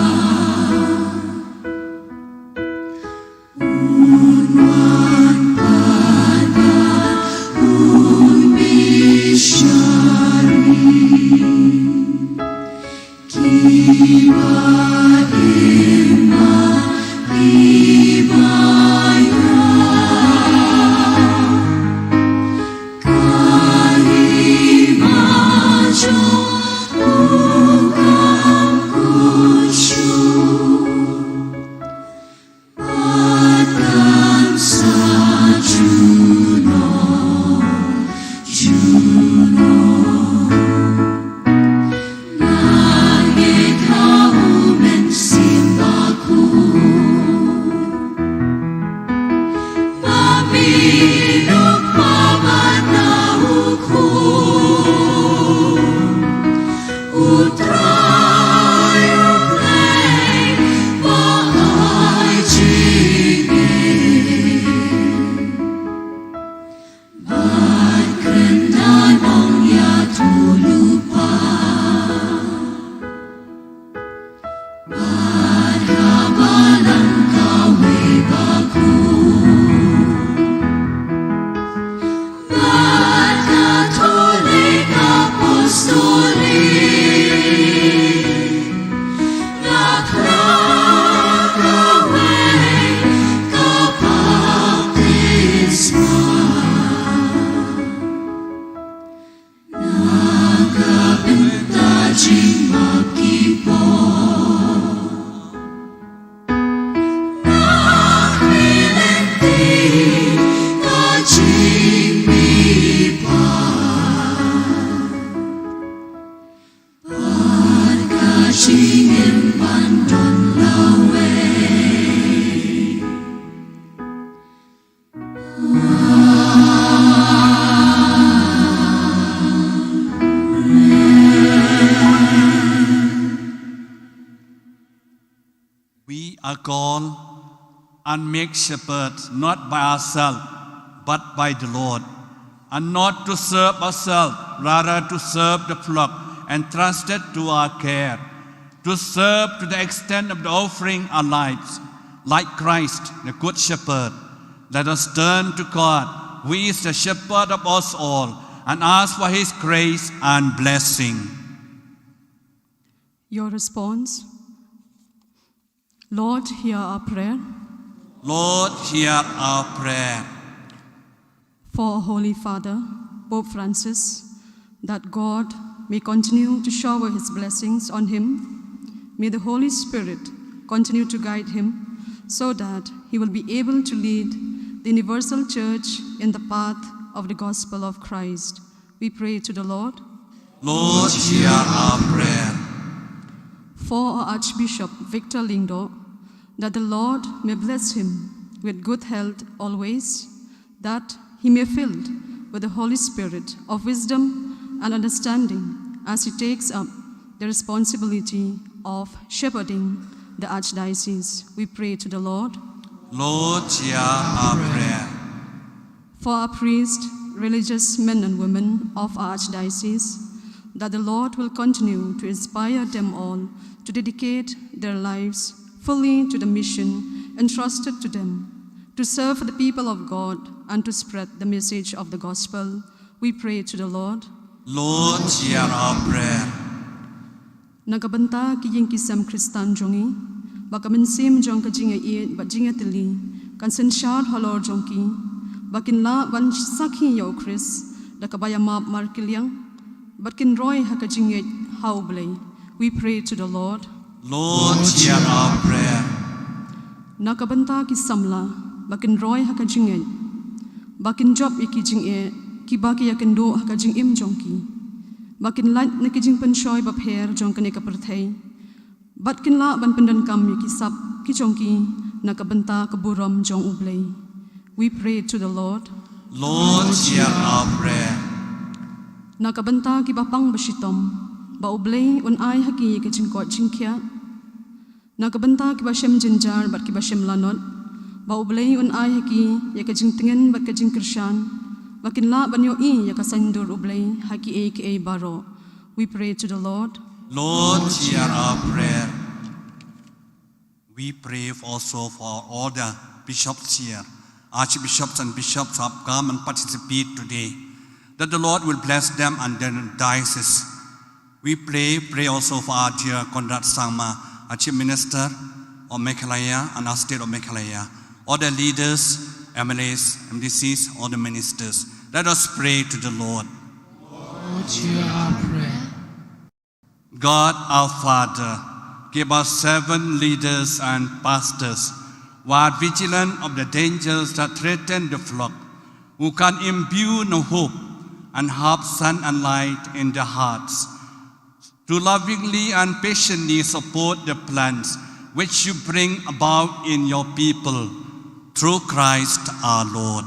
We are called and make shepherds not by ourselves, but by the Lord, and not to serve ourselves, rather to serve the flock entrusted to our care, to serve to the extent of the offering our lives, like Christ, the Good Shepherd. Let us turn to God, who is the Shepherd of us all, and ask for His grace and blessing. Your response. Lord, hear our prayer. Lord, hear our prayer. For our Holy Father, Pope Francis, that God may continue to shower His blessings on him. May the Holy Spirit continue to guide him so that he will be able to lead the universal church in the path of the gospel of Christ. We pray to the Lord. Lord, hear our prayer. For our Archbishop Victor Lingdo, that the Lord may bless him with good health always, that he may be filled with the Holy Spirit of wisdom and understanding as he takes up the responsibility of shepherding the Archdiocese. We pray to the Lord. Lord, hear our prayer. For our priests, religious men and women of our Archdiocese, that the Lord will continue to inspire them all to dedicate their lives fully to the mission entrusted to them, to serve the people of God and to spread the message of the gospel. We pray to the Lord. Lord, hear our prayer. Nagabanta ki ying kisam Kristan jongi, bakamin sim jong ka jinga iet ba jinga tili, kan sen shad halor jongki, bakin la ban sakhi yo Chris, da kabaya map markiliang, bakin roy haka jinga how blay. We pray to the Lord. Lord, hear our prayer. Nakabanta ki samla, bakin roy haka jinga, bakin job iki jinga, ki baki yakin do haka jing im jongki. Bakin light na kijing penshoy bap hair jong kane ka perthai. Batkin la ban pendan kam yaki sap ki jongki na kabanta ka buram jong ublay. We pray to the Lord. Lord, hear our prayer. nakabanta ki bapang basitom ba ublay un ay hagi ka jingkot jingkya nakabanta ki basem jinjar bat ki basem lanot ba ublay un ay hagi ya ka jingtingen bat ka jingkrshan bakin la banyo I ya ka sandur ublay hagi aka baro. We pray to the Lord. Lord, hear our prayer. We pray also for all the bishops here, archbishops and bishops who have come and participate today, that the Lord will bless them and their diocese. We pray also for our dear Konrad Sangma, our chief minister of Meghalaya and our state of Meghalaya, all the leaders, MLAs, MDCs, all the ministers. Let us pray to the Lord. Lord, hear our prayer. God our Father, give us 7 leaders and pastors who are vigilant of the dangers that threaten the flock, who can imbue no hope and have sun and light in their hearts, to lovingly and patiently support the plans which you bring about in your people, through Christ our Lord.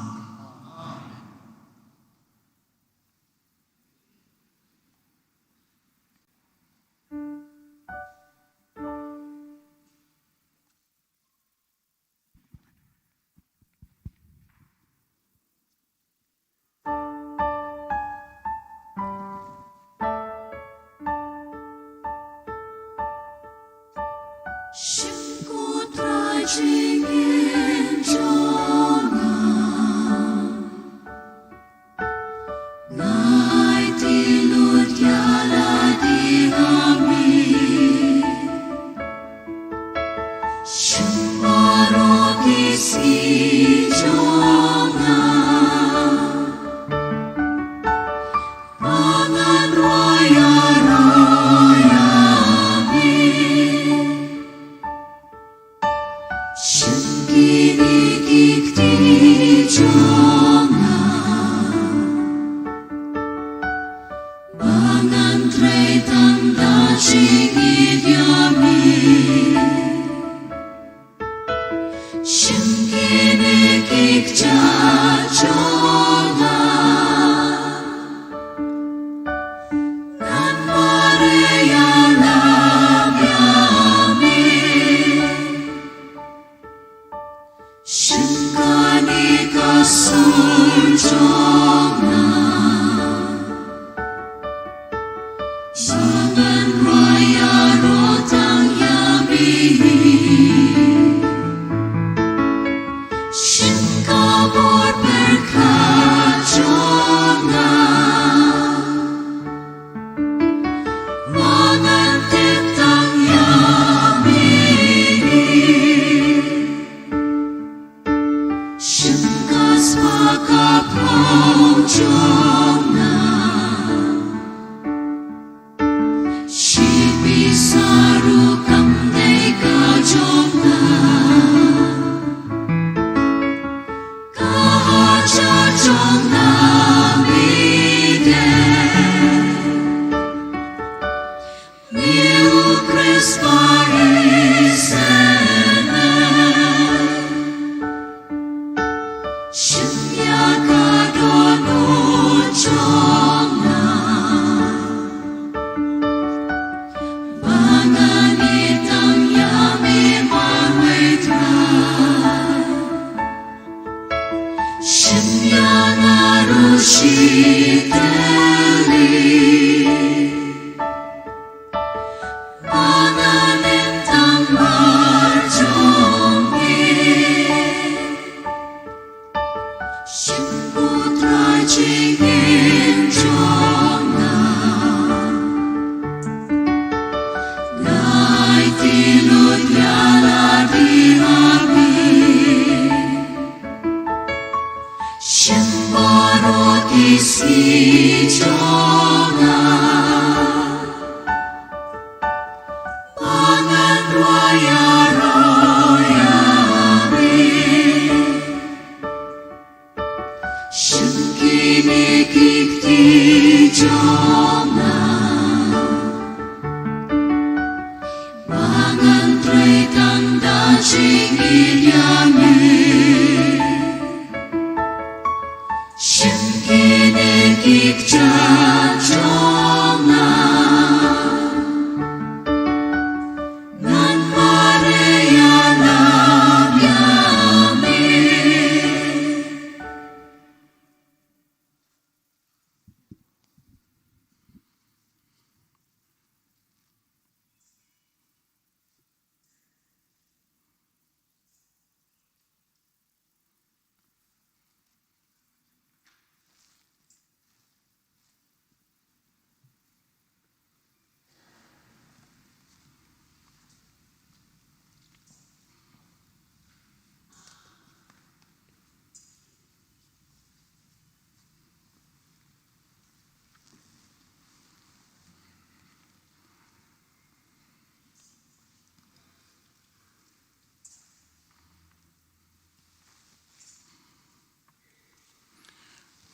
Shimkini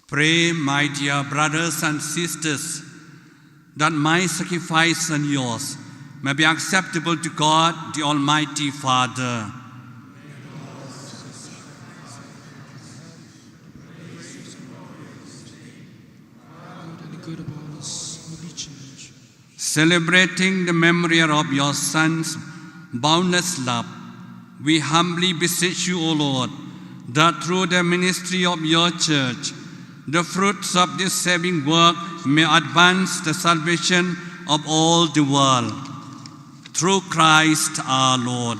Pray, my dear brothers and sisters, that my sacrifice and yours may be acceptable to God, the Almighty Father. Good about us, Holy Church. Celebrating the memory of your Son's boundless love, we humbly beseech you, O Lord, that through the ministry of your church, the fruits of this saving work may advance the salvation of all the world. Through Christ our Lord.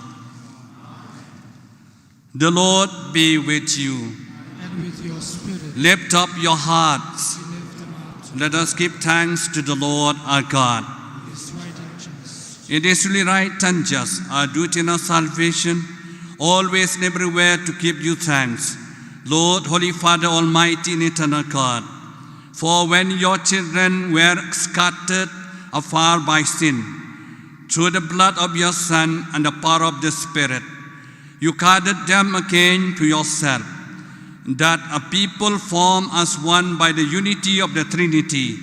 The Lord be with you. And with your spirit. Lift up your hearts. We lift them up. Let us give thanks to the Lord our God. It is right and just. It is really right and just, our duty and our salvation, always and everywhere to give you thanks, Lord, Holy Father, Almighty and eternal God. For when your children were scattered afar by sin, through the blood of your Son and the power of the Spirit, you gathered them again to yourself, that a people formed as one by the unity of the Trinity,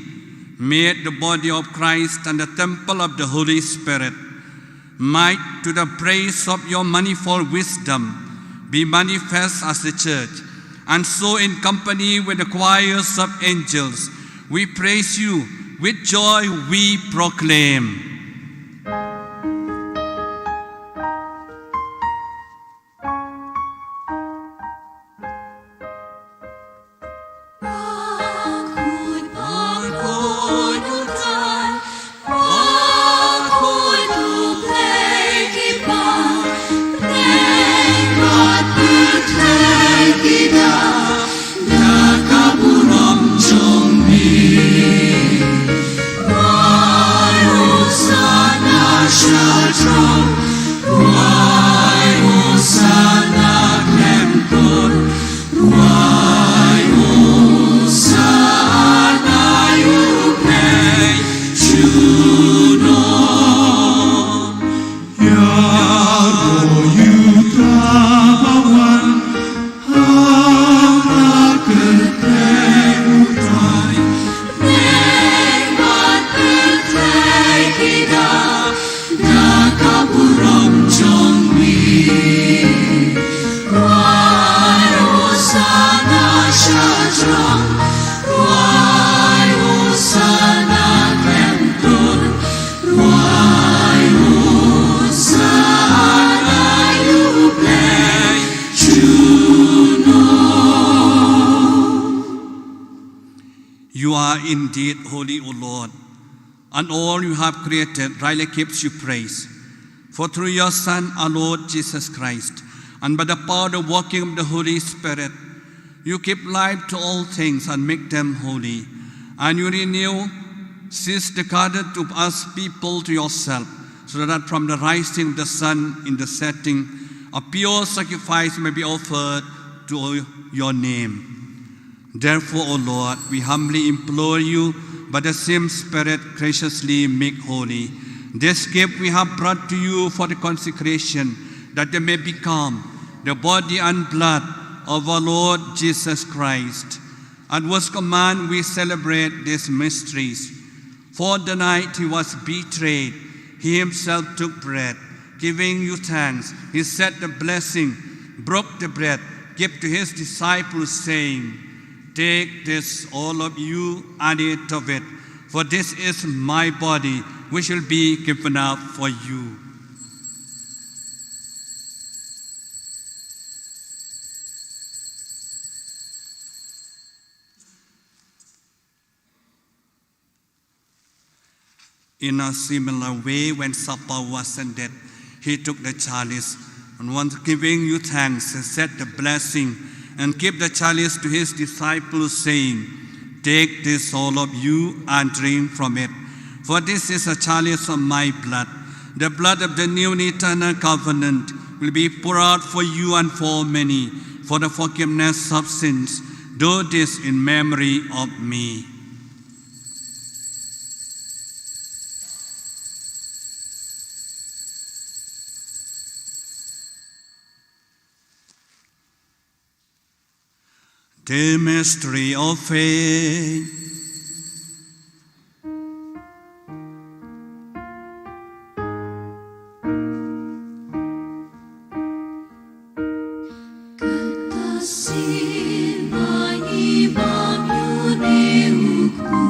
made the body of Christ and the temple of the Holy Spirit, might, to the praise of your manifold wisdom, be manifest as the church. And so in company with the choirs of angels, we praise you, with joy we proclaim. You are indeed holy, O Lord, and all you have created rightly keeps you praise. For through your Son, our Lord Jesus Christ, and by the power of the working of the Holy Spirit, you give life to all things and make them holy. And you renew, cease the gathered to us people to yourself, so that from the rising of the sun in the setting, a pure sacrifice may be offered to your name. Therefore, O Lord, we humbly implore you, by the same Spirit, graciously make holy this gift we have brought to you for the consecration, that they may become the body and blood of our Lord Jesus Christ. At whose command we celebrate these mysteries. For the night he was betrayed, he himself took bread. Giving you thanks, he said the blessing, broke the bread, gave to his disciples, saying, Take this, all of you, and eat of it, for this is my body, which will be given up for you. In a similar way, when supper was ended, he took the chalice, and once giving you thanks, he said the blessing, and gave the chalice to his disciples, saying, Take this, all of you, and drink from it. For this is a chalice of my blood. The blood of the new and eternal covenant will be poured out for you and for many, for the forgiveness of sins. Do this in memory of me. The mystery of faith. Kasih bagi Bapak Yuneukku,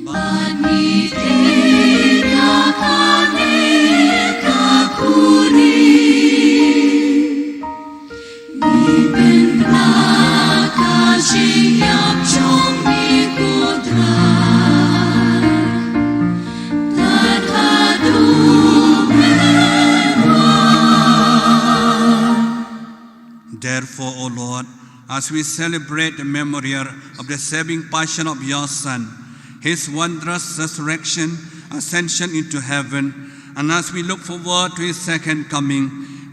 bani tidak kaneka kuri, ni ben raka siap trong ni kudrat, tak hadu Therefore, O Lord, as we celebrate the memorial of the saving passion of your Son, his wondrous resurrection, ascension into heaven, and as we look forward to his second coming,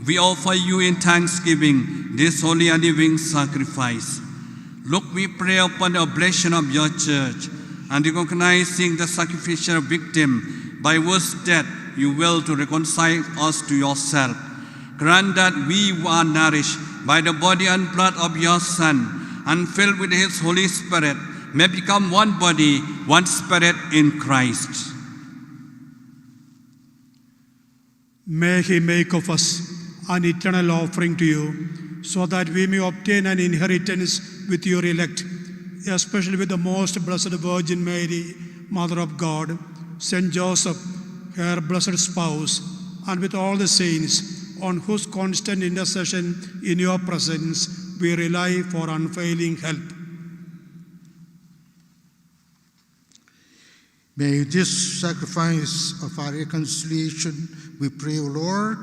we offer you in thanksgiving this holy and living sacrifice. Look, we pray upon the oblation of your church, and recognizing the sacrificial victim by whose death you will to reconcile us to yourself. Grant that we who are nourished by the body and blood of your Son, and filled with his Holy Spirit, may become one body, one spirit in Christ. May he make of us an eternal offering to you, so that we may obtain an inheritance with your elect, especially with the most blessed Virgin Mary, Mother of God, Saint Joseph, her blessed spouse, and with all the saints, on whose constant intercession in your presence we rely for unfailing help. May this sacrifice of our reconciliation, we pray, O Lord,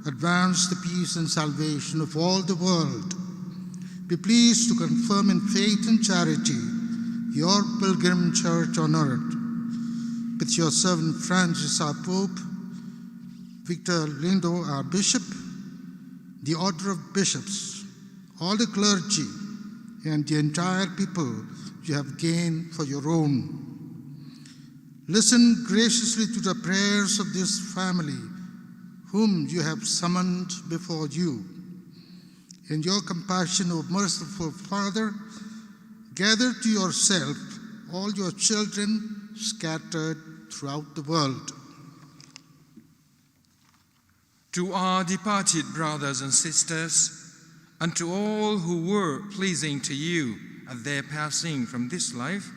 advance the peace and salvation of all the world. Be pleased to confirm in faith and charity your pilgrim church on earth, with your servant Francis, our Pope, Victor Lindo, our Bishop, the Order of Bishops, all the clergy, and the entire people you have gained for your own. Listen graciously to the prayers of this family, whom you have summoned before you. In your compassion, O merciful Father, gather to yourself all your children scattered throughout the world. To our departed brothers and sisters, and to all who were pleasing to you at their passing from this life,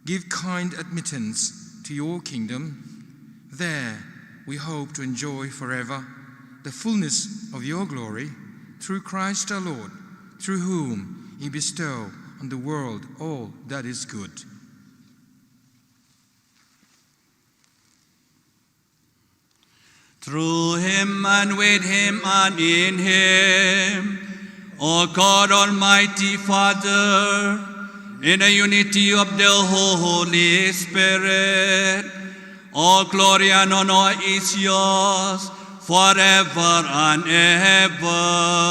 give kind admittance to your kingdom. There we hope to enjoy forever the fullness of your glory, through Christ our Lord, through whom you bestow on the world all that is good. Through him and with him and in him, O God Almighty Father, in the unity of the Holy Spirit, all glory and honor is yours forever and ever.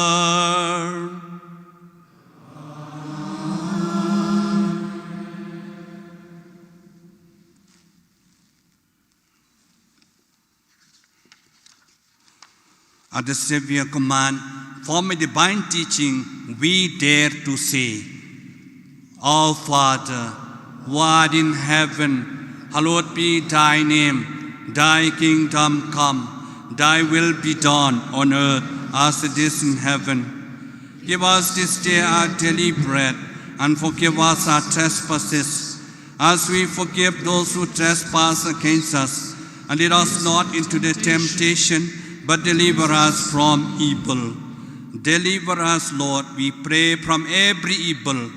At the Savior command, from a divine teaching, we dare to say, Our Father, who art in heaven, hallowed be thy name. Thy kingdom come, thy will be done on earth as it is in heaven. Give us this day our daily bread, and forgive us our trespasses, as we forgive those who trespass against us. And lead us not into the temptation, but deliver us from evil. Deliver us, Lord, we pray, from every evil.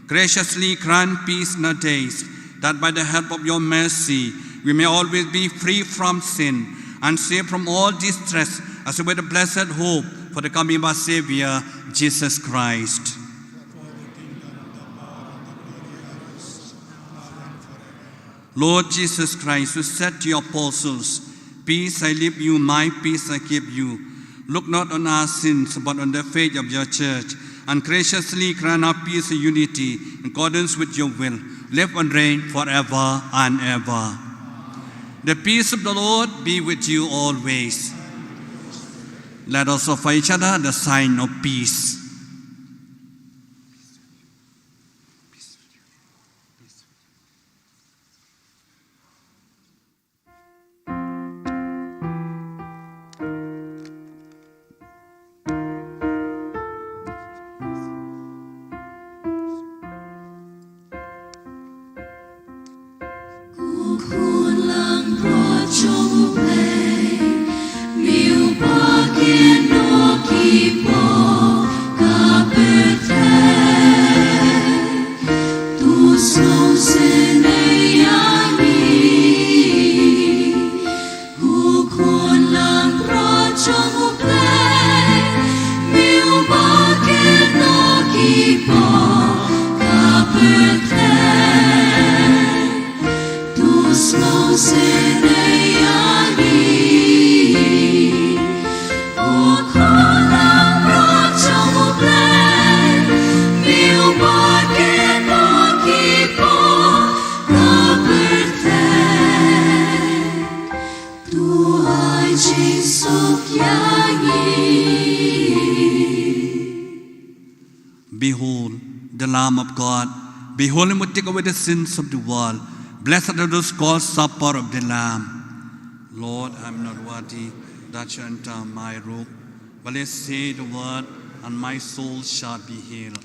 Graciously grant peace in our days, that by the help of your mercy we may always be free from sin and safe from all distress, as we wait the blessed hope for the coming of our Savior, Jesus Christ. Lord Jesus Christ, who said to your apostles, "Peace I leave you, my peace I give you," look not on our sins, but on the faith of your church, and graciously grant our peace and unity in accordance with your will, live and reign forever and ever. The peace of the Lord be with you always. Let us offer each other the sign of peace. Behold, the Lamb of God. Behold him who take away the sins of the world. Blessed are those called supper of the Lamb. Lord, I am not worthy that you enter my roof, but let's say the word, and my soul shall be healed.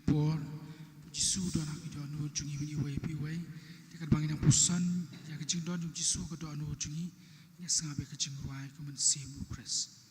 por Jisu don ak don no jungi ni wei pi wei te kat bangin ang pusan ya ke jing don jung Jisu ka don no jungi ya sangabe ke jing ruai ko men semu Christ.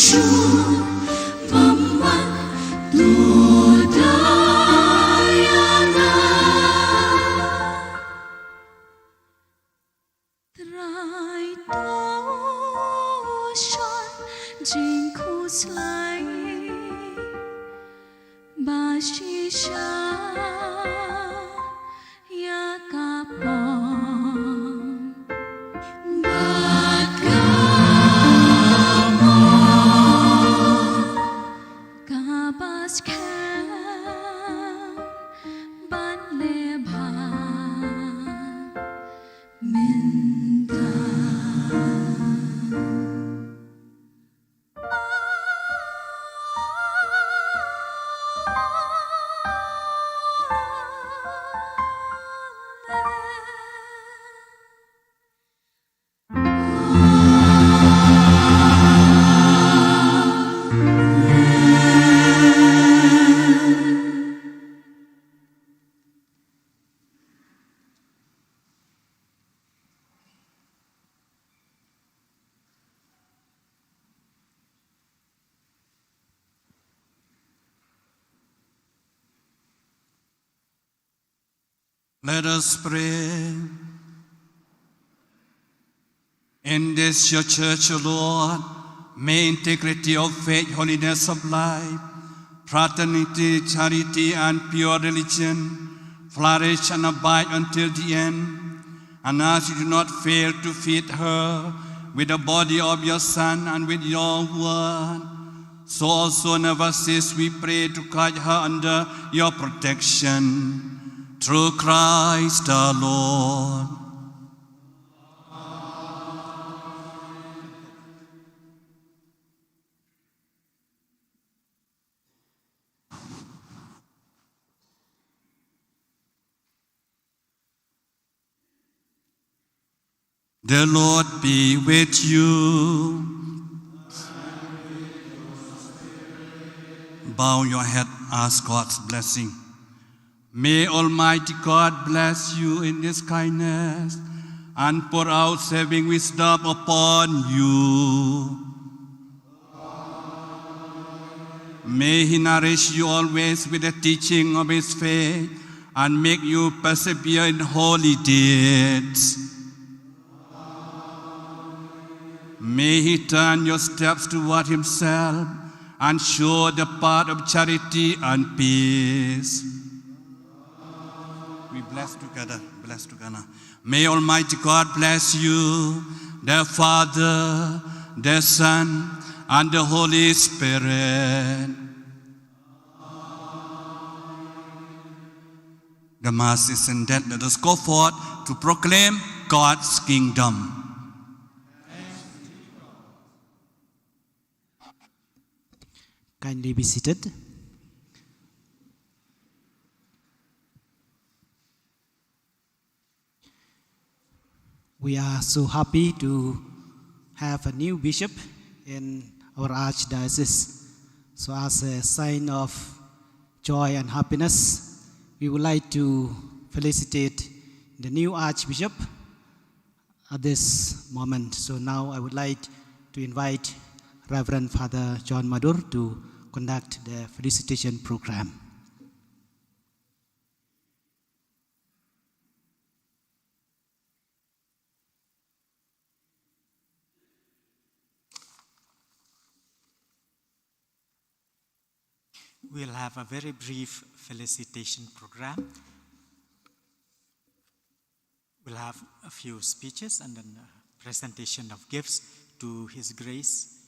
Sure, Mama, Lord, I Shisha Yakapon Bakamo Kabas Kam Ban Leba Minta Let us pray. In this your church, O Lord, may integrity of faith, holiness of life, fraternity, charity, and pure religion flourish and abide until the end. And as you do not fail to feed her with the body of your Son and with your word, so also never cease, we pray, to guide her under your protection. Through Christ our Lord. The Lord be with you. Bow your head, ask God's blessing. May Almighty God bless you in His kindness and pour out saving wisdom upon you. May He nourish you always with the teaching of His faith and make you persevere in holy deeds. May He turn your steps toward Himself and show the path of charity and peace. We bless together, bless together. May Almighty God bless you, the Father, the Son, and the Holy Spirit. The Mass is ended. Let us go forth to proclaim God's kingdom. Kindly be seated. We are so happy to have a new bishop in our archdiocese. So as a sign of joy and happiness, we would like to felicitate the new archbishop at this moment. So now I would like to invite Reverend Father John Madur to conduct the felicitation program. We'll have a very brief felicitation program. We'll have a few speeches and then a presentation of gifts to His Grace,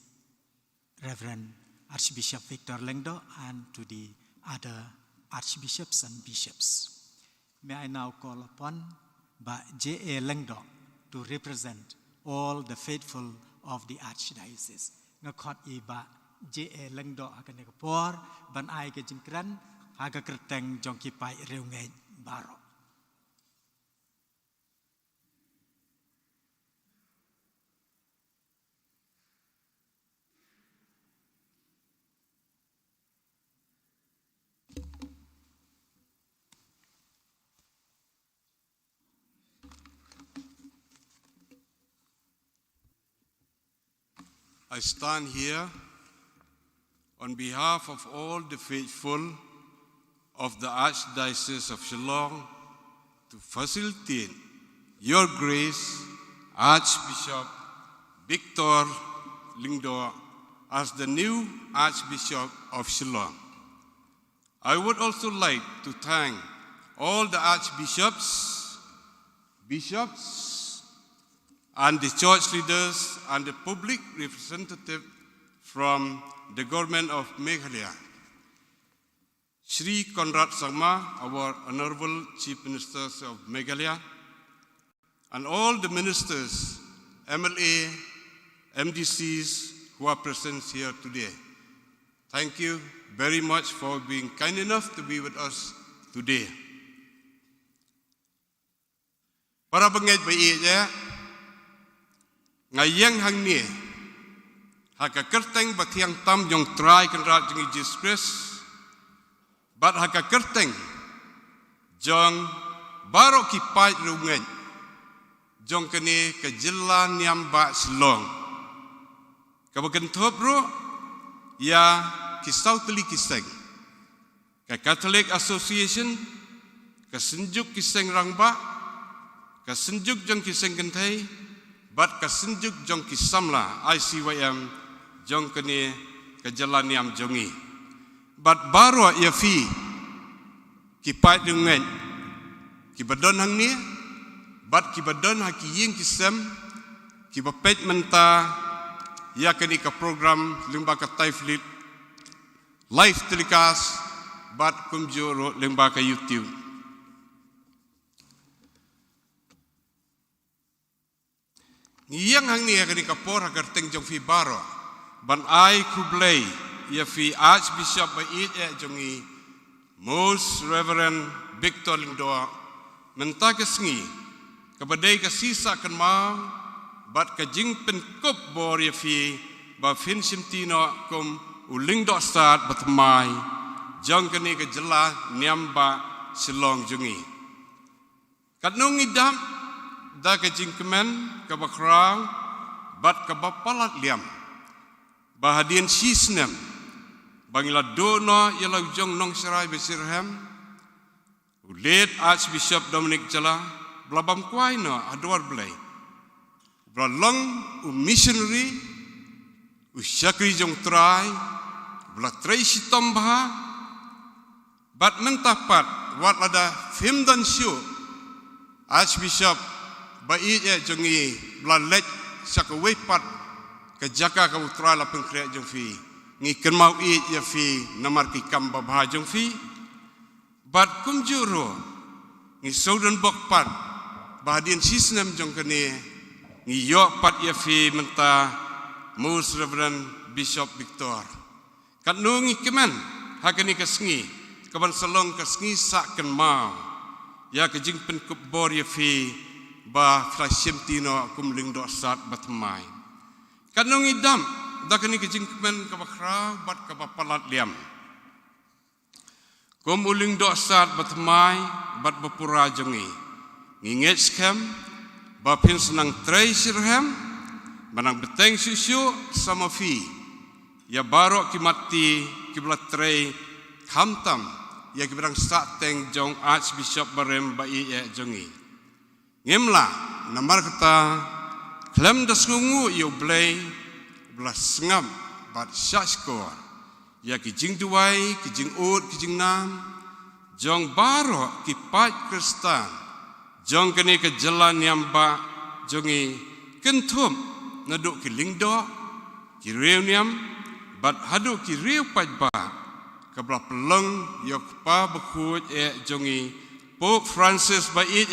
Reverend Archbishop Victor Lengdo, and to the other archbishops and bishops. May I now call upon Ba J.A. Lengdo to represent all the faithful of the archdiocese. Ngakot iba J.A. Lengdo akan nekapor, ban ai ke jinkran, haga kerteng jongki pai reungay baro. I stand here on behalf of all the faithful of the Archdiocese of Shillong to facilitate Your Grace, Archbishop Victor Lingdo, as the new Archbishop of Shillong. I would also like to thank all the archbishops, bishops, and the church leaders and the public representative from the government of Meghalaya. Shri Conrad Sangma, our Honorable Chief Minister of Meghalaya, and all the ministers, MLA, MDCs who are present here today. Thank you very much for being kind enough to be with us today. Para bangit ba iya, ngayang hang ni, hakakerteng batiang tam jong try kenrat jeng Jesus Christ, bat hakakerteng jong barok kipai rungan, jong kene kejelan niam ba selong. Kabagan top ro, ya kisau teli kiseng. Ka Catholic Association, ka senjuk kiseng rangba, ka senjuk jong kiseng kentai, bat ka senjuk jong kisamla ICYM jong kene kejelan niam jongi. Bat baru ya fi kipai dengan kibadon hang ni, bat kibadon haki ying kisem, kibapet menta ya kini ka program lembaga taiflit live telecast bat kumjuro lembaga YouTube. Ngiyang hang ni kini ka por agar teng jong fi baro ban ai kublay ya fi Archbishop Bait jongi Most Reverend Victor Lingdo menta kesngi kabadai kasisa kan mau bat ka jing pen kop bor ya fi ba fin simtino kum uling dok start batmai jong kini ke jela niamba silong jungi kanung idam da ka jing kemen ka bakrang bat ka bapalat liam bahadian sisnem bangila dono yala jong nong serai besirham ulet Archbishop Dominic Jala blabam kwaino adwar blay Belalong missionary, syakri jong try, belatrai si tombaha, bat mentapat, wat lada film dan show, Archbishop Bait jongi belalek syakawai pat, kejaka kau try la pengkreat jong fi, ngi kenmau ya fi namar ki kamba bah jong fi, bat kumjuro, ngi saudan bokpat, bahadian sisnem jong kene. Ngiyok pat ya fi menta Most Reverend Bishop Victor. Kat nungi kemen hakani kesngi kaban selong kesngi sakkan mau. Ya kejing pen kubor ya fi ba flashim tino kumling do sat batmai. Kat nungi dam dakani kejing kemen kabakra bat kabapalat liam. Kumuling do sat batmai bat bapura jongi. Nginget skem Bapin senang tray sirham, manang beteng susu sama fi. Ya barok kimati kiblat tray kamtam. Ya kibrang sateng jong Archbishop Barem Bait jongi. Ngemla namar kata klem dasngungu yo blay belas ngam bat syashkor. Ya kijing duai, kijing ut, kijing nam. Jong barok kipat Kristan. Jong kini ke jalan yang ba jongi kentum naduk ki lingdo ki reuniam bat haduk ki riu pat ba kabla peleng yok pa bekut jongi Pope Francis Bait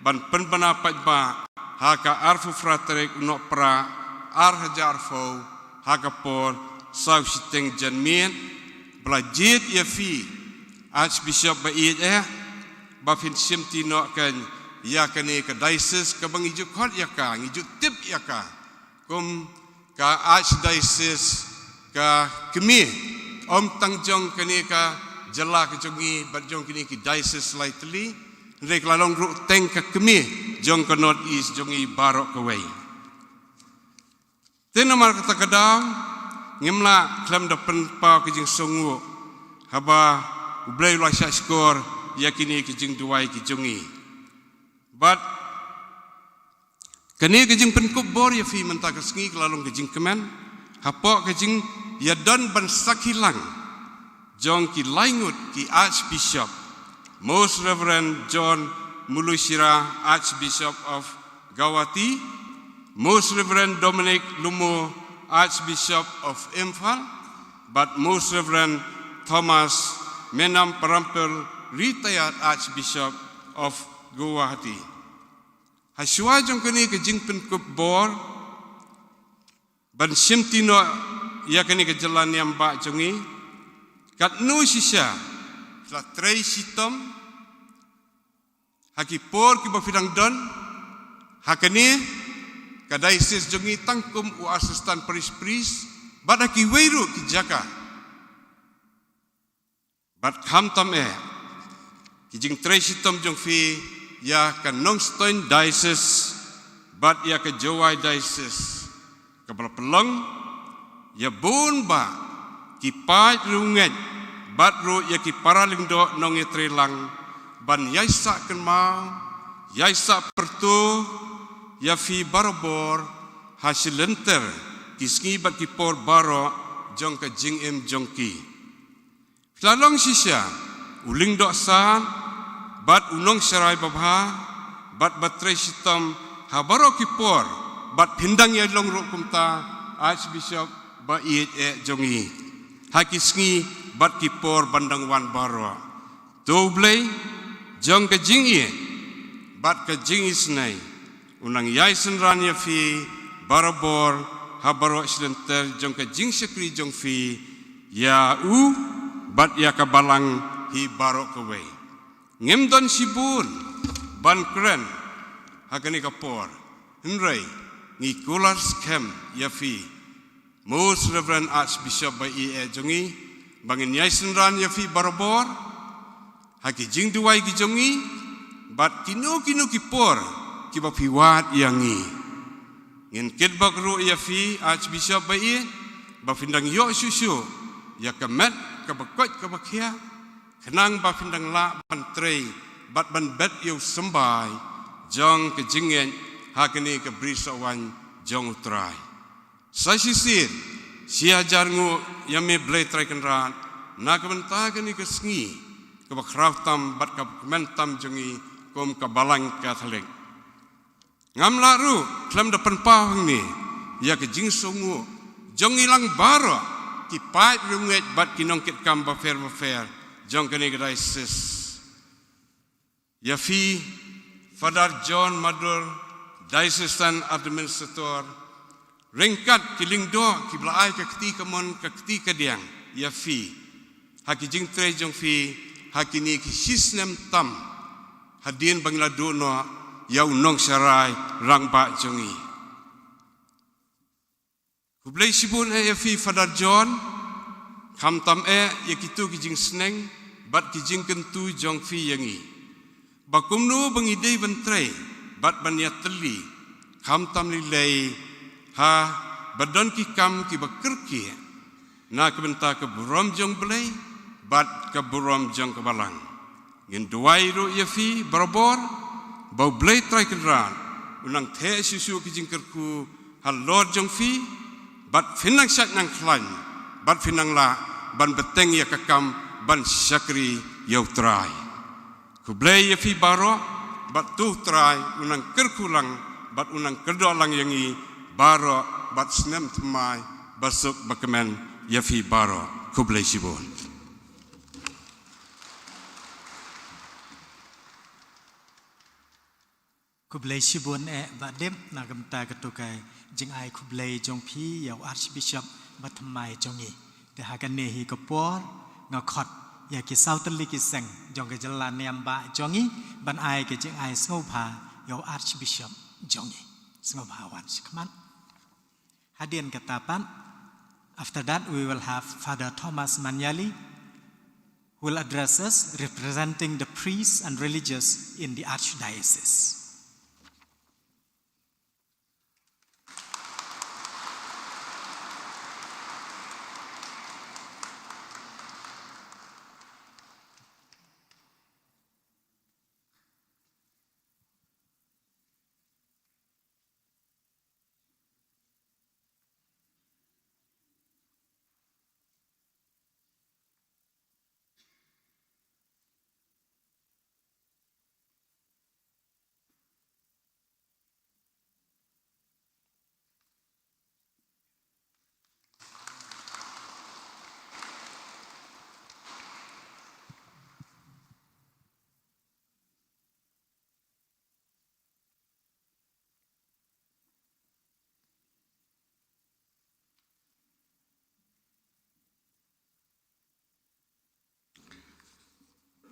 ban penbana pat ba haka arfu fraterek unok pra ar hajarfo haka por sau siteng janmien blajit ya fi Archbishop Bait Bafin simtino kan ya kani ka diocese ka bang iju khot ya ka iju tip ya ka kum ka archdiocese ka kemi om tangjong kani ka jala ka jongi bat jong kini ki diocese lightly rek lalong ru teng ka kemi jong ka north east jongi barok ka wei tenomar kata kadang ngimla klam da pen pa ki jing songu haba ublai la sha skor yakini kijing duai kijungi. But kani kijing penkup bor ya fi menta kesngi kelalong kijing kemen hapok kijing ya don ban sakilang Jong ki laingut ki Archbishop, Most Reverend John Mulushira, Archbishop of Gawati, Most Reverend Dominic Lumo, Archbishop of Imphal, but Most Reverend Thomas Menam Parampil, retired Archbishop of Guwahati. Haswa jong kini ke jingpen kup bor, ban simtino ya kini ke jalan yang bak jongi, kat nu sisa, la trei sitom, haki por ki bafidang don, hakani kadai sis jongi tangkum u asistan pris, bat haki weiru ki jaka, bat hamtam ki jing trei sitom jong fi ya ke Nongstoin Diocese, bat ya ke Jowai Diocese, ke Pelong, ya bun ba, ki pai runget, bat ru ya ki paralingdo nongi trelang, ban yaisa ken mau, yaisa pertu, ya fi barobor, hasilenter, kisngi bat ki por baro, jong ke jing jongki. Flalong sisya, uling do san, bat unong serai babha, bat batrei sitam habaro kipor, bat pindang ya long rokumta Archbishop ba iet jongi, hakisngi bat kipor bandang wan baro, doblei jong ke jingi, bat ke jingi snai, unang yaisen ran ya fi barabor habaro silenter jong ke jing sekri jong fi ya bat ya kabalang hi baro kawai. Ngemdon sibun, ban keren, hakani kapor, henry, ngi kulars kem yafi, Most Reverend Archbishop by E. Jongi, bangin yaisen ran yafi barabor, haki jing duwai ki jongi, bat kinu kipor, kiba piwat yangi. Ngin kidbak ru yafi Archbishop by E, bafindang yo susu, ya kemet, kabakot kabakia, kenang ba pindang la ban trei bat ban bet yo sembai jong ke jingen hakini ke brisawan jong utrai sai sisir si ajar ngu yame blai trai kenran na kebenta kini ke sngi ke bakraftam bat ke mentam jongi kom ke balang katolik ngam laru klam depan pawang ni ya ke jing songu jong ilang baro ki pai runget bat kinong kit kam ba fair jong kini kedai sis. Yafi Father John Madur, Diocesan Administrator, ringkat kiling do kiblaai ke ketika mon ke ketika diang. Yafi haki jing tre jong fi haki ni ki sisnem tam hadin bangla dono yau nong sarai rang ba jongi. Kublai sibun yafi Father John kam tam yakitu ki jing sneng bat ki jing kentu jong fi yangi. Bakumnu bangidei bentrei bat banya teli kam tam lilei ha badon ki kam ki bakerki na kebenta ke burom jong belai bat ke burom jong ke balang. Ngin duai ru yafi barabor bau belai trai kenran unang the susu ki jing kerku halor jong fi bat finang sat nang klan bat finang la ban beteng ya kakam ban syakri yau trai. Kublai ya fi baro bat tu trai unang kerkulang bat unang kerdolang yangi baro bat senem temai basuk bakemen ya fi baro kublai sibun. Kublai sibun badem na gamta ketukai jing ai kublai jong pi yau Archbishop batamai jongi. Dehakan nehi kepor ngakot ya ki sauteli ki seng jong ke jalan yang ba jongi ban ai ke jing ai sngopha yo Archbishop jongi sngopha wan sikman hadian ketapan. After that we will have Father Thomas Manyali who will address us representing the priests and religious in the Archdiocese.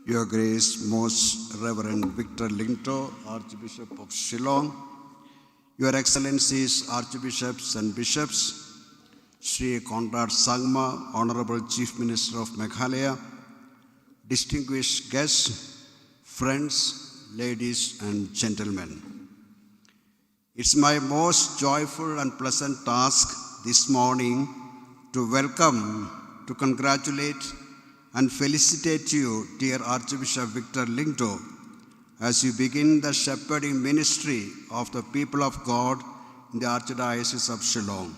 Your Grace, Most Reverend Victor Lingto, Archbishop of Shillong, Your Excellencies, Archbishops and Bishops, Sri Conrad Sangma, Honorable Chief Minister of Meghalaya, distinguished guests, friends, ladies and gentlemen. It's my most joyful and pleasant task this morning to welcome, to congratulate and felicitate you, dear Archbishop Victor Lingto, as you begin the shepherding ministry of the people of God in the Archdiocese of Shillong.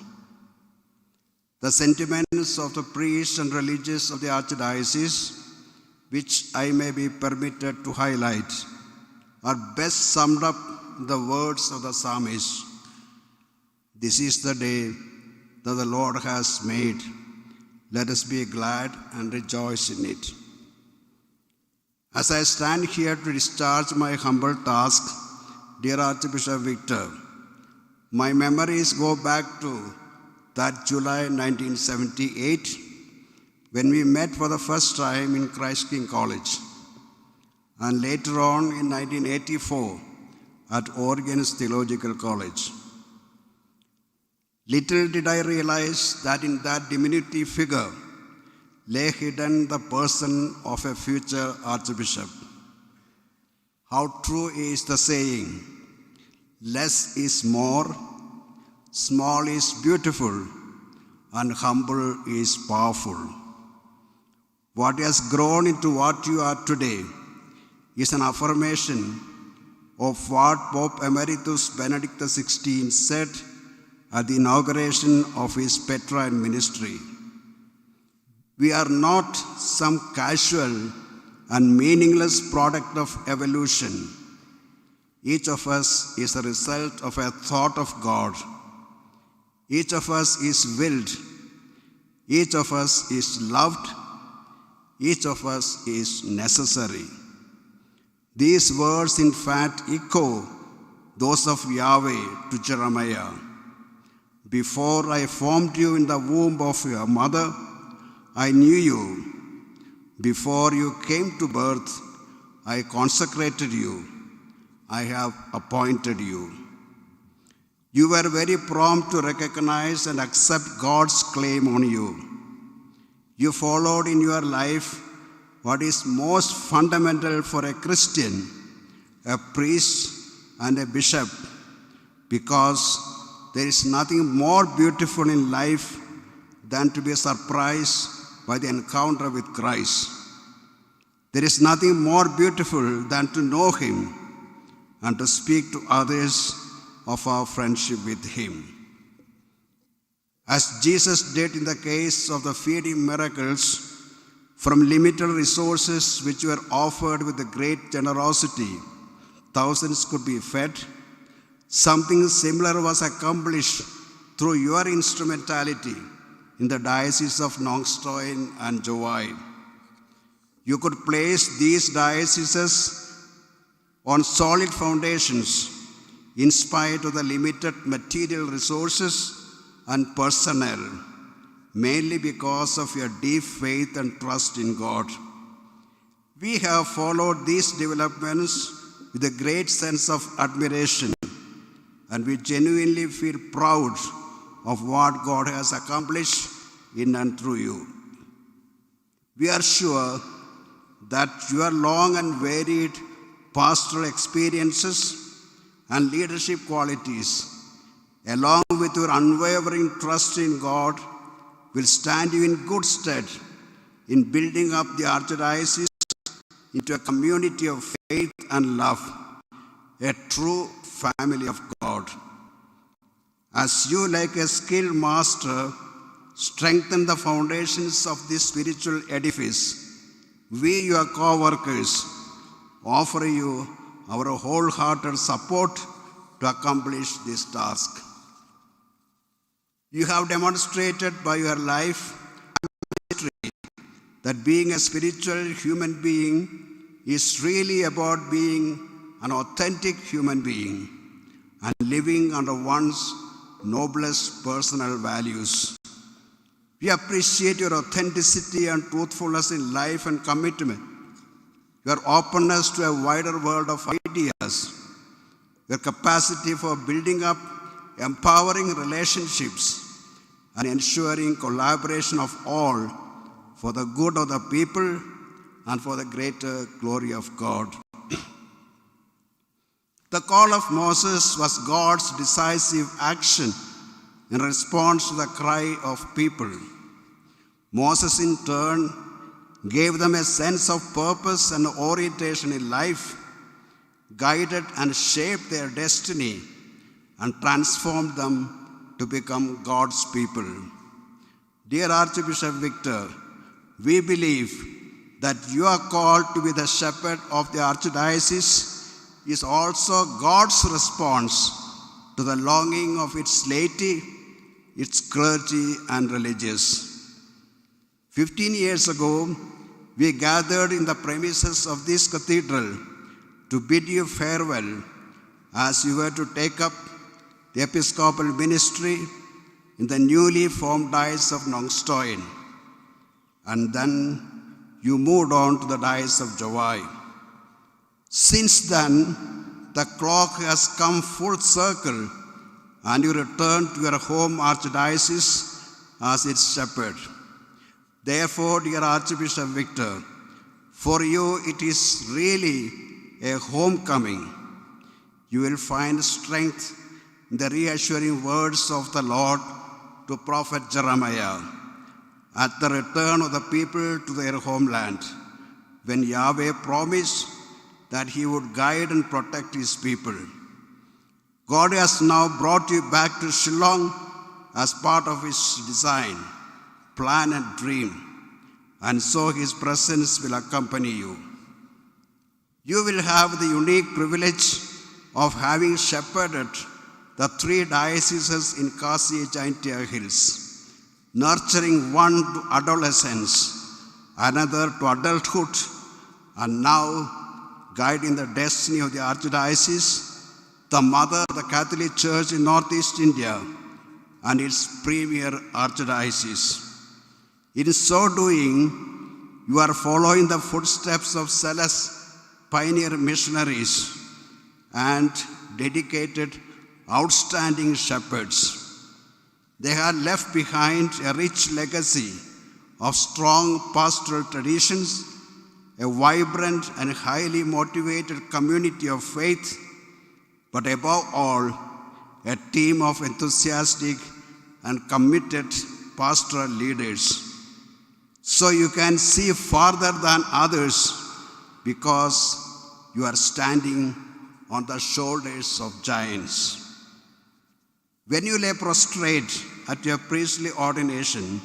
The sentiments of the priests and religious of the Archdiocese, which I may be permitted to highlight, are best summed up in the words of the psalmist. This is the day that the Lord has made. Let us be glad and rejoice in it. As I stand here to discharge my humble task, dear Archbishop Victor, my memories go back to that July 1978, when we met for the first time in Christ King College, and later on in 1984 at Oregon's Theological College. Little did I realize that in that diminutive figure lay hidden the person of a future archbishop. How true is the saying, less is more, small is beautiful, and humble is powerful. What has grown into what you are today is an affirmation of what Pope Emeritus Benedict XVI said at the inauguration of his Petrine ministry. We are not some casual and meaningless product of evolution. Each of us is a result of a thought of God. Each of us is willed. Each of us is loved. Each of us is necessary. These words, in fact, echo those of Yahweh to Jeremiah. Before I formed you in the womb of your mother, I knew you. Before you came to birth, I consecrated you. I have appointed you. You were very prompt to recognize and accept God's claim on you. You followed in your life what is most fundamental for a Christian, a priest and a bishop, because there is nothing more beautiful in life than to be surprised by the encounter with Christ. There is nothing more beautiful than to know Him and to speak to others of our friendship with Him. As Jesus did in the case of the feeding miracles, from limited resources which were offered with a great generosity, thousands could be fed. Something similar was accomplished through your instrumentality in the Diocese of Nongstoin and Jowai. You could place these dioceses on solid foundations in spite of the limited material resources and personnel, mainly because of your deep faith and trust in God. We have followed these developments with a great sense of admiration, and we genuinely feel proud of what God has accomplished in and through you. We are sure that your long and varied pastoral experiences and leadership qualities, along with your unwavering trust in God, will stand you in good stead in building up the Archdiocese into a community of faith and love, a true family of God. As you, like a skilled master, strengthen the foundations of this spiritual edifice, we, your co-workers, offer you our wholehearted support to accomplish this task. You have demonstrated by your life and ministry that being a spiritual human being is really about being an authentic human being and living under one's noblest personal values. We appreciate your authenticity and truthfulness in life and commitment your openness to a wider world of ideas, your capacity for building up empowering relationships and ensuring collaboration of all for the good of the people and for the greater glory of God. The call of Moses was God's decisive action in response to the cry of people. Moses in turn gave them a sense of purpose and orientation in life, guided and shaped their destiny, and transformed them to become God's people. Dear Archbishop Victor, we believe that your call to be the shepherd of the Archdiocese is also God's response to the longing of its laity, its clergy and religious. 15 years ago, we gathered in the premises of this cathedral to bid you farewell as you were to take up the episcopal ministry in the newly formed Diocese of Nongstoin. And then you moved on to the Diocese of Jawai. Since then, the clock has come full circle and you return to your home archdiocese as its shepherd. Therefore, dear Archbishop Victor, for you it is really a homecoming. You will find strength in the reassuring words of the Lord to Prophet Jeremiah at the return of the people to their homeland, when Yahweh promised that he would guide and protect his people. God has now brought you back to Shillong as part of his design, plan and dream, and so his presence will accompany you. You will have the unique privilege of having shepherded the 3 dioceses in Kasi Jaintia Hills, nurturing one to adolescence, another to adulthood, and now guiding the destiny of the Archdiocese, the mother of the Catholic Church in Northeast India, and its premier archdiocese. In so doing, you are following the footsteps of zealous pioneer missionaries and dedicated, outstanding shepherds. They had left behind a rich legacy of strong pastoral traditions, a vibrant and highly motivated community of faith, but above all, a team of enthusiastic and committed pastoral leaders. So you can see farther than others because you are standing on the shoulders of giants. When you lay prostrate at your priestly ordination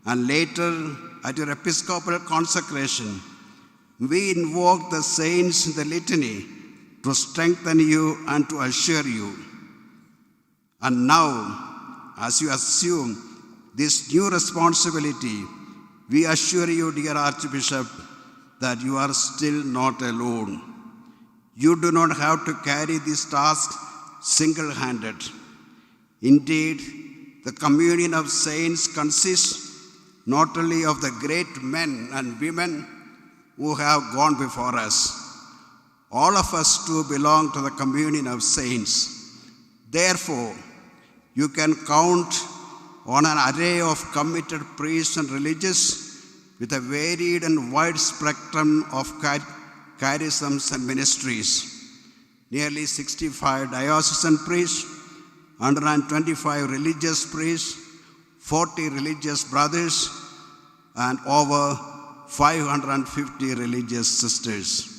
and later at your episcopal consecration, we invoke the saints in the litany to strengthen you and to assure you. And now, as you assume this new responsibility, we assure you, dear Archbishop, that you are still not alone. You do not have to carry this task single-handed. Indeed, the communion of saints consists not only of the great men and women who have gone before us. All of us too belong to the communion of saints. Therefore, you can count on an array of committed priests and religious with a varied and wide spectrum of charisms and ministries. Nearly 65 diocesan priests, 125 religious priests, 40 religious brothers, and over 550 religious sisters.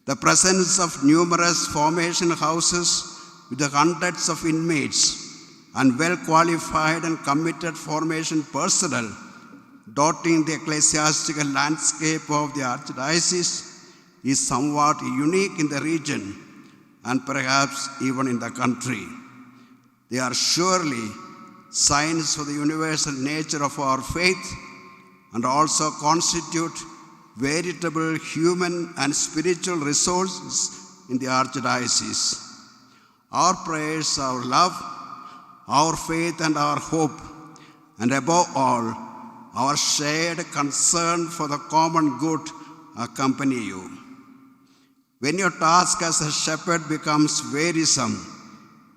The presence of numerous formation houses with hundreds of inmates and well-qualified and committed formation personnel dotting the ecclesiastical landscape of the Archdiocese is somewhat unique in the region and perhaps even in the country. They are surely signs of the universal nature of our faith and also constitute veritable human and spiritual resources in the Archdiocese. Our prayers, our love, our faith and our hope, and above all, our shared concern for the common good accompany you. When your task as a shepherd becomes wearisome,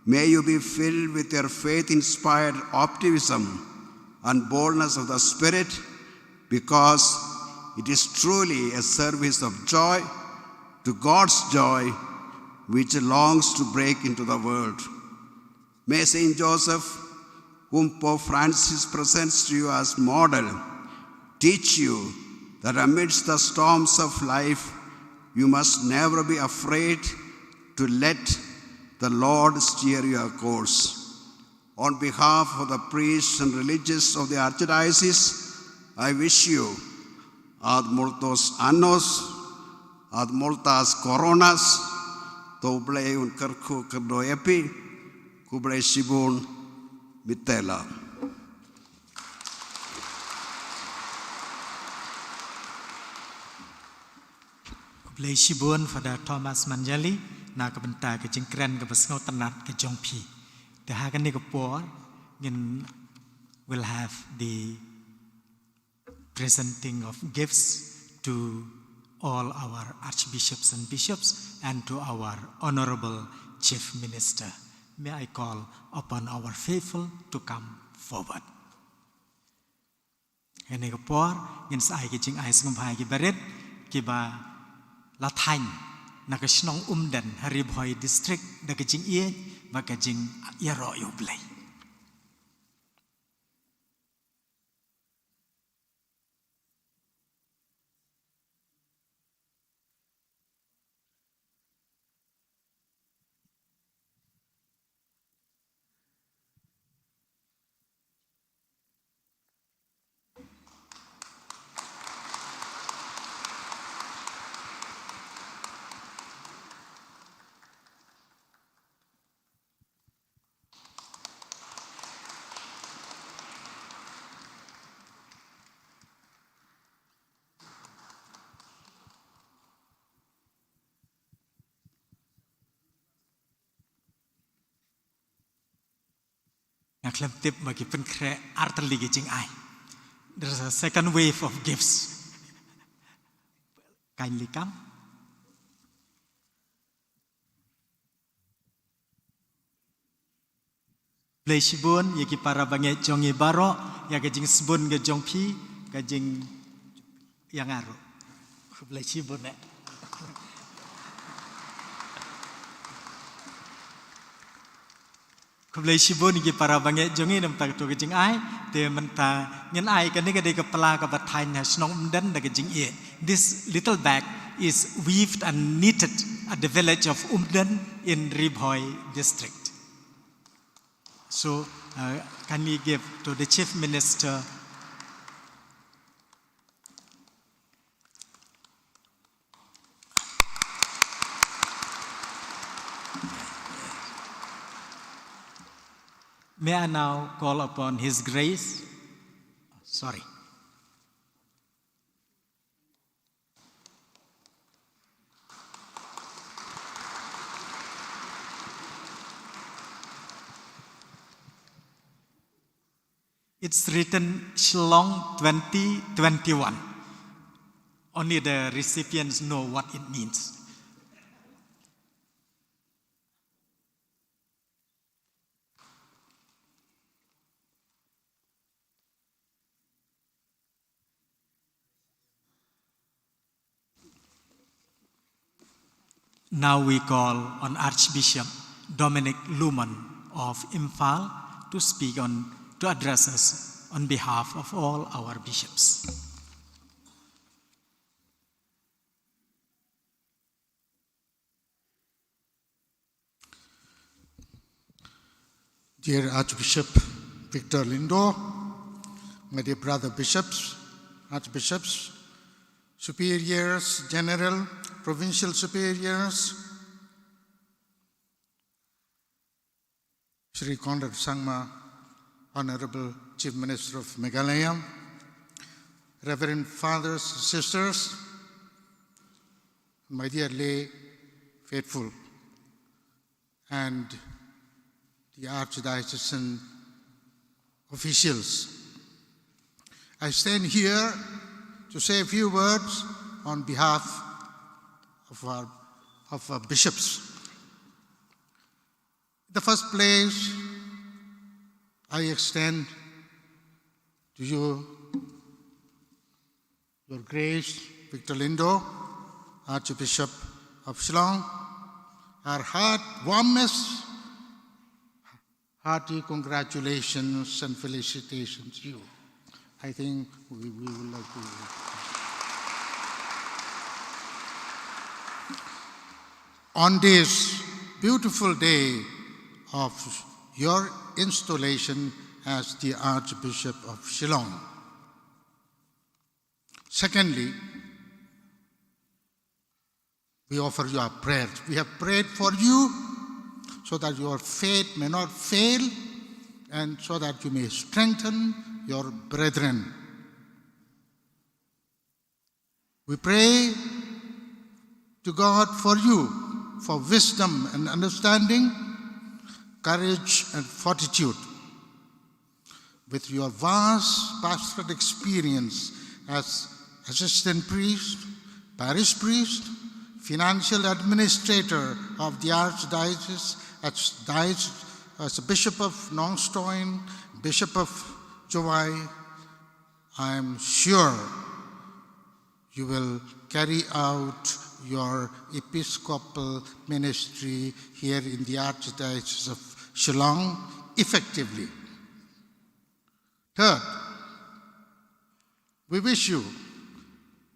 may you be filled with your faith-inspired optimism and boldness of the Spirit, because it is truly a service of joy to God's joy, which longs to break into the world. May Saint Joseph, whom Pope Francis presents to you as model, teach you that amidst the storms of life, you must never be afraid to let the Lord steer your course. On behalf of the priests and religious of the Archdiocese, I wish you ad multos annos, ad multas coronas, toble un kerku kerdoepi, kuble sibun mitela. Kuble sibun Father Thomas Manjali, na kabenta ke jingkren ke besngau tenat ke jongpi. The hagan Singapore will have the presenting of gifts to all our archbishops and bishops and to our honorable chief minister. May I call upon our faithful to come forward. In Singapore, in sai ke jing ai sngomphai ke baret ke ba la thain na ke snong umden Haribhoi district da ke jing ie ba ke jing yaro yo blai. Klem tip bagi penkre arteli ke jing ai. There's a second wave of gifts. Kindly come. Play sibun yaki para bangai jongi baro ya ke jing sibun ke jongpi ke jing yang aru. Play sibun ne. Kublai sibun ki para bangai jongi nam tak tu ke jing ai te menta ngen ai kan ni ke de kepala ke batai na snong umden da ke jing ie. This little bag is weaved and knitted at the village of Umden in Ribhoi district. So can we give to the chief minister May I now call upon His Grace? Sorry. It's written Shillong 2021. Only the recipients know what it means. Now we call on Archbishop Dominic Luman of Imphal to address us on behalf of all our bishops. Dear Archbishop Victor Lindo, my dear brother bishops, archbishops, superiors, general, provincial superiors, Shri Conrad Sangma, Honorable Chief Minister of Meghalaya, Reverend Fathers, Sisters, my dear lay faithful, and the Archdiocesan officials. I stand here to say a few words on behalf of our of bishops. In the first place, I extend to you, Your Grace, Victor Lindo, Archbishop of Shillong, our warmest, hearty congratulations and felicitations to you. I think we would like to. On this beautiful day of your installation as the Archbishop of Shillong. Secondly, we offer you our prayers. We have prayed for you so that your faith may not fail and so that you may strengthen your brethren. We pray to God for you, for wisdom and understanding, courage and fortitude. With your vast pastoral experience as assistant priest, parish priest, financial administrator of the Archdiocese, as Bishop of Nongstoin, Bishop of Chowai, I am sure you will carry out your episcopal ministry here in the Archdiocese of Shillong effectively. Third, we wish you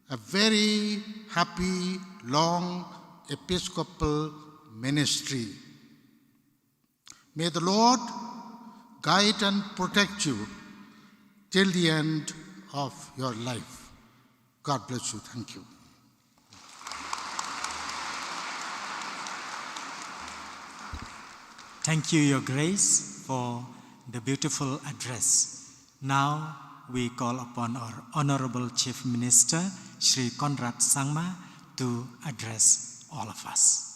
a very happy, long episcopal ministry. May the Lord guide and protect you till the end of your life. God bless you. Thank you. Thank you, Your Grace, for the beautiful address. Now we call upon our Honorable Chief Minister, Shri Conrad Sangma, to address all of us.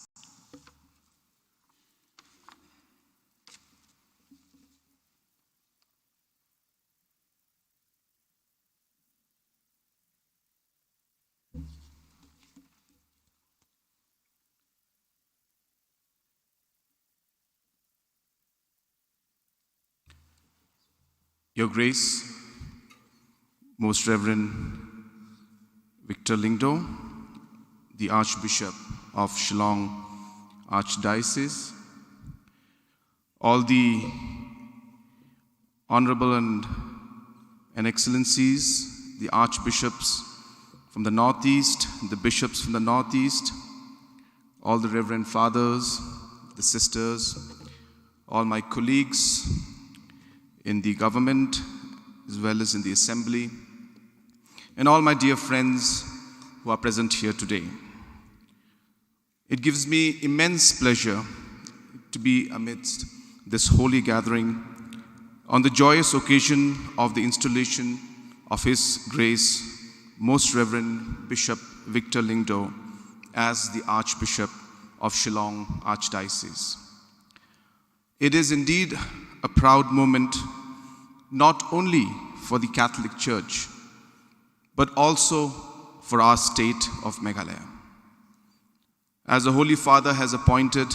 Your Grace, Most Reverend Victor Lindo, the Archbishop of Shillong Archdiocese, all the Honorable and Excellencies, the Archbishops from the Northeast, the Bishops from the Northeast, all the Reverend Fathers, the Sisters, all my colleagues in the government as well as in the assembly, and all my dear friends who are present here today. It gives me immense pleasure to be amidst this holy gathering on the joyous occasion of the installation of His Grace, Most Reverend Bishop Victor Lindo as the Archbishop of Shillong Archdiocese. It is indeed a proud moment not only for the Catholic Church, but also for our state of Meghalaya. As the Holy Father has appointed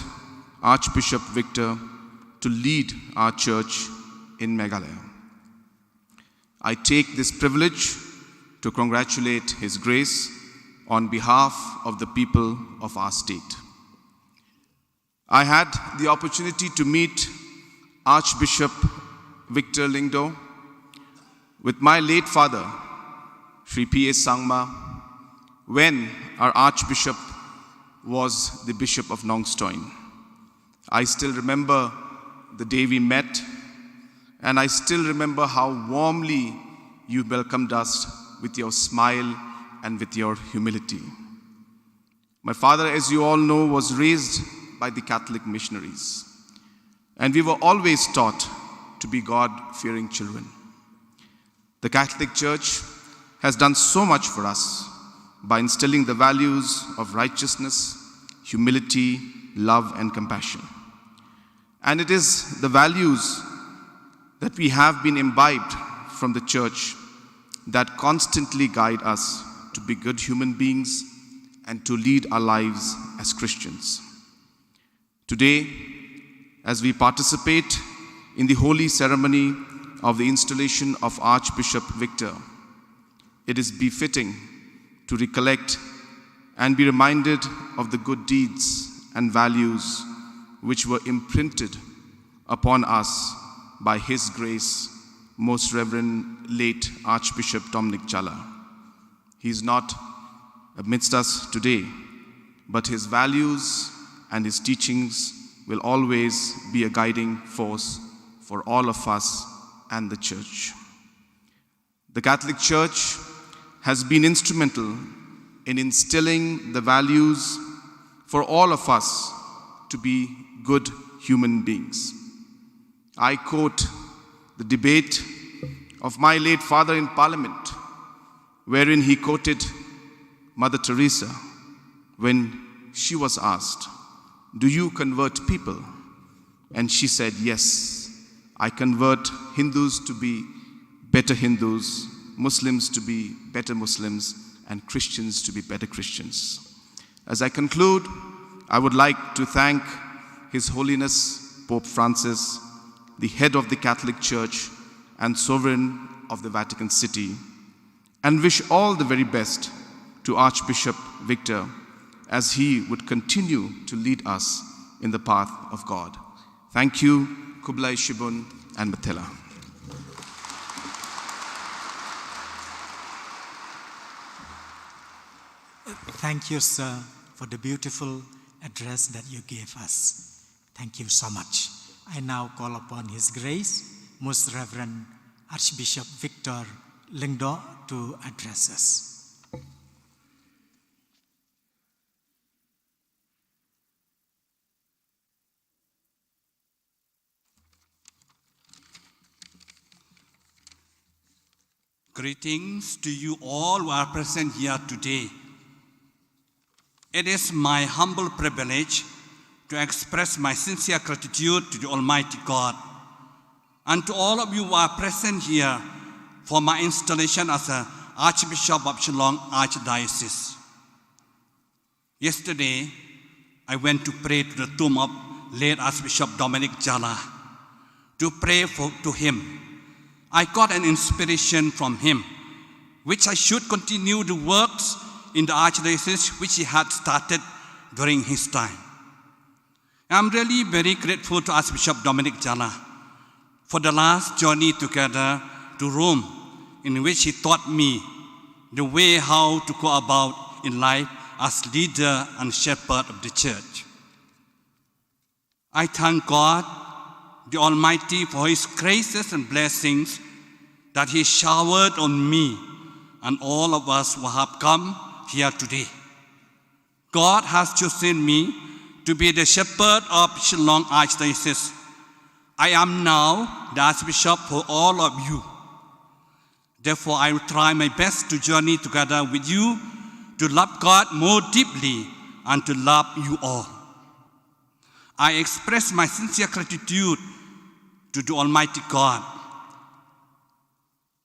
Archbishop Victor to lead our church in Meghalaya, I take this privilege to congratulate His Grace on behalf of the people of our state. I had the opportunity to meet Archbishop Victor Lindo with my late father, Sri P.S. Sangma, when our Archbishop was the Bishop of Nongstoin. I still remember the day we met, and I still remember how warmly you welcomed us with your smile and with your humility. My father, as you all know, was raised by the Catholic missionaries, and we were always taught to be God-fearing children. The Catholic Church has done so much for us by instilling the values of righteousness, humility, love, and compassion. And it is the values that we have been imbibed from the Church that constantly guide us to be good human beings and to lead our lives as Christians. Today, as we participate in the holy ceremony of the installation of Archbishop Victor, it is befitting to recollect and be reminded of the good deeds and values which were imprinted upon us by His Grace, Most Reverend late Archbishop Dominic Jalla. He is not amidst us today, but his values and his teachings will always be a guiding force for all of us and the Church. The Catholic Church has been instrumental in instilling the values for all of us to be good human beings. I quote the debate of my late father in Parliament, wherein he quoted Mother Teresa when she was asked, "Do you convert people?" And she said, "Yes, I convert Hindus to be better Hindus, Muslims to be better Muslims, and Christians to be better Christians." As I conclude, I would like to thank His Holiness Pope Francis, the head of the Catholic Church and sovereign of the Vatican City, and wish all the very best to Archbishop Victor as he would continue to lead us in the path of God. Thank you, Kublai Shibun and Mathila. Thank you, sir, for the beautiful address that you gave us. Thank you so much. I now call upon His Grace, Most Reverend Archbishop Victor Lyngdoh, to address us. Greetings to you all who are present here today. It is my humble privilege to express my sincere gratitude to the Almighty God and to all of you who are present here for my installation as an Archbishop of Shillong Archdiocese. Yesterday, I went to pray to the tomb of late Archbishop Dominic Jalla to pray to him. I got an inspiration from him, which I should continue the works in the Archdiocese which he had started during his time. I'm really very grateful to Archbishop Dominic Jalla for the last journey together to Rome, in which he taught me the way how to go about in life as leader and shepherd of the Church. I thank God, the Almighty, for His graces and blessings that He showered on me and all of us who have come here today. God has chosen me to be the shepherd of Shillong Archdiocese. I am now the Archbishop for all of you. Therefore, I will try my best to journey together with you to love God more deeply and to love you all. I express my sincere gratitude to the Almighty God.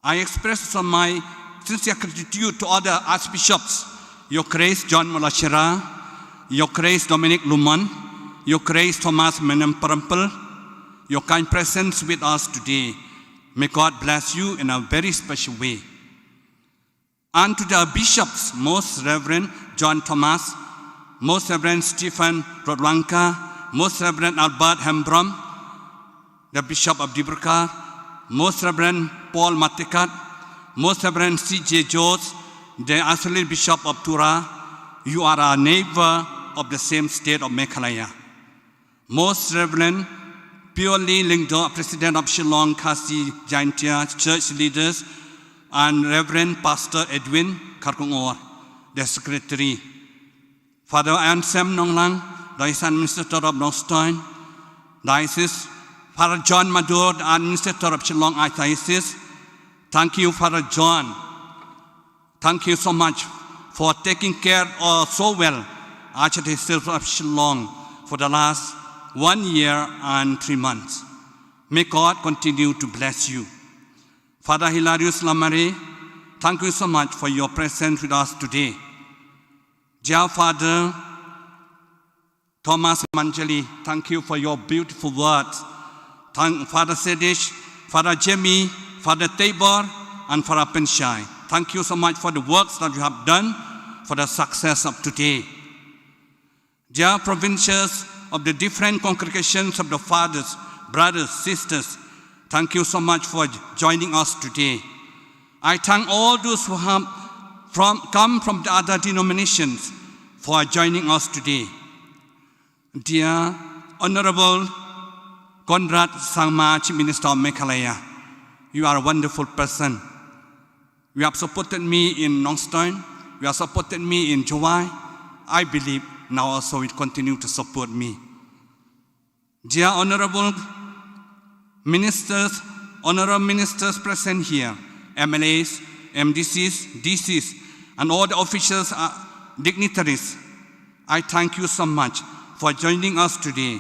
I express my sincere gratitude to other archbishops, Your Grace John Molashira, Your Grace Dominic Luman, Your Grace Thomas Menem Parampel, your kind presence with us today. May God bless you in a very special way. And to the bishops, Most Reverend John Thomas, Most Reverend Stephen Rodwanka, Most Reverend Albert Hembrom, the Bishop of Dibruka, Most Reverend Paul Matikat, Most Reverend C.J. Jones, the Auxiliary Bishop of Tura, you are a neighbor of the same state of Meghalaya. Most Reverend Purely Lyngdoh, President of Shillong Khasi Jaintia Church leaders, and Reverend Pastor Edwin Karkungor, the Secretary. Father Ansem Nonglang, Diocese Administrator of Northstown, Diocese, Father John Madur, the Administrator of Shillong Archdiocese. Thank you, Father John. Thank you so much for taking care so well Archdiocese of Shillong for the last 1 year and 3 months. May God continue to bless you. Father Hilarius Lamare, thank you so much for your presence with us today. Dear Father Thomas Manjali, thank you for your beautiful words. Thank Father Sedish, Father Jamie, Father Tabor, and Father Penshai. Thank you so much for the works that you have done for the success of today. Dear provincials of the different congregations of the fathers, brothers, sisters, thank you so much for joining us today. I thank all those who have come from the other denominations for joining us today. Dear Honorable Conrad Sangma, Chief Minister of Meghalaya, you are a wonderful person. You have supported me in Nongstoin, you have supported me in Jowai. I believe now also will continue to support me. Dear Honorable Ministers, Honorable Ministers present here, MLAs, MDCs, DCs, and all the officials, dignitaries, I thank you so much for joining us today.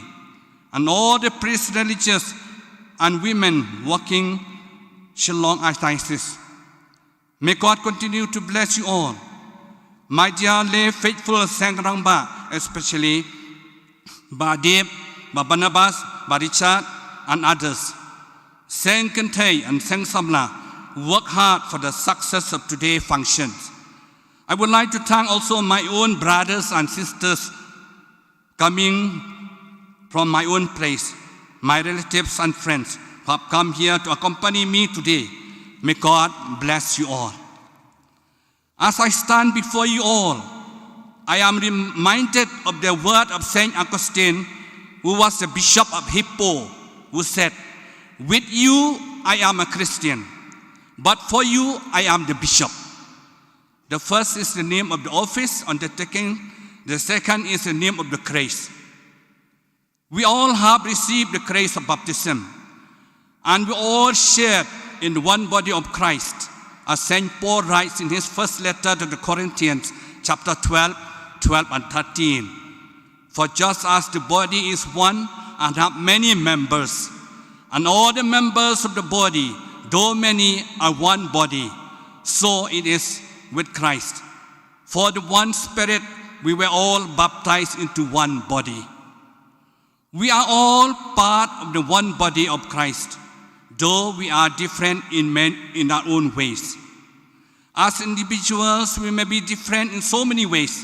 And all the priests, religious, and women working Shillong Archdiocese. May God continue to bless you all. My dear lay faithful Sangrangba, especially Ba Deb, Ba Barnabas, Ba Richard, and others. Saint Kentay and Saint Samla work hard for the success of today's functions. I would like to thank also my own brothers and sisters coming from my own place, my relatives and friends who have come here to accompany me today. May God bless you all. As I stand before you all, I am reminded of the word of Saint Augustine, who was the Bishop of Hippo, who said, "With you I am a Christian, but for you I am the bishop." The first is the name of the office undertaking, the second is the name of the grace. We all have received the grace of baptism, and we all share in one body of Christ, as St. Paul writes in his first letter to the Corinthians, chapter 12 and 13. For just as the body is one and have many members, and all the members of the body, though many, are one body, so it is with Christ. For the one Spirit, we were all baptized into one body. We are all part of the one body of Christ, though we are different in our own ways. As individuals, we may be different in so many ways,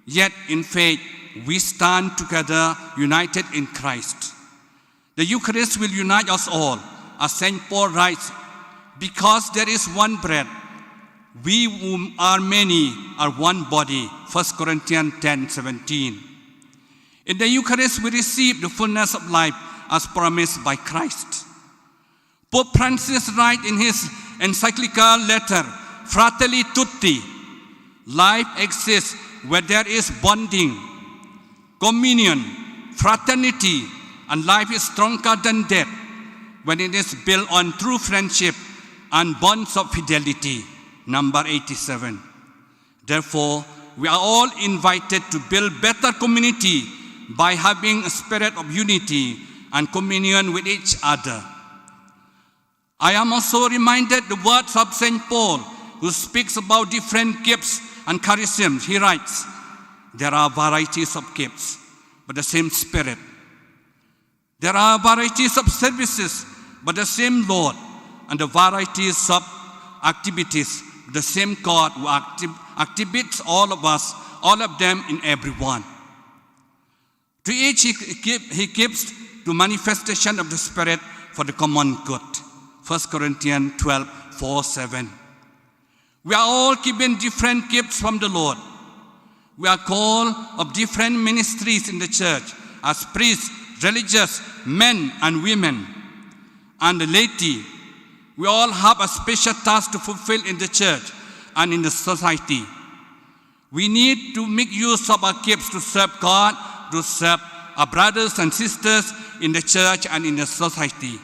yet in faith, we stand together united in Christ. The Eucharist will unite us all, as St. Paul writes, because there is one bread, we who are many are one body, 1 Corinthians 10:17. In the Eucharist, we receive the fullness of life as promised by Christ. Pope Francis writes in his encyclical letter, Fratelli Tutti, life exists where there is bonding, communion, fraternity, and life is stronger than death when it is built on true friendship and bonds of fidelity. Number 87. Therefore, we are all invited to build better community by having a spirit of unity and communion with each other. I am also reminded the words of St. Paul, who speaks about different gifts and charisms. He writes, there are varieties of gifts, but the same Spirit. There are varieties of services, but the same Lord, and the varieties of activities, the same God who activates all of us, all of them in everyone. To each he gives the manifestation of the Spirit for the common good. 1 Corinthians 12:4-7. We are all given different gifts from the Lord. We are called of different ministries in the church as priests, religious, men and women, and the laity. We all have a special task to fulfill in the church and in the society. We need to make use of our gifts to serve God, to serve our brothers and sisters in the church and in the society.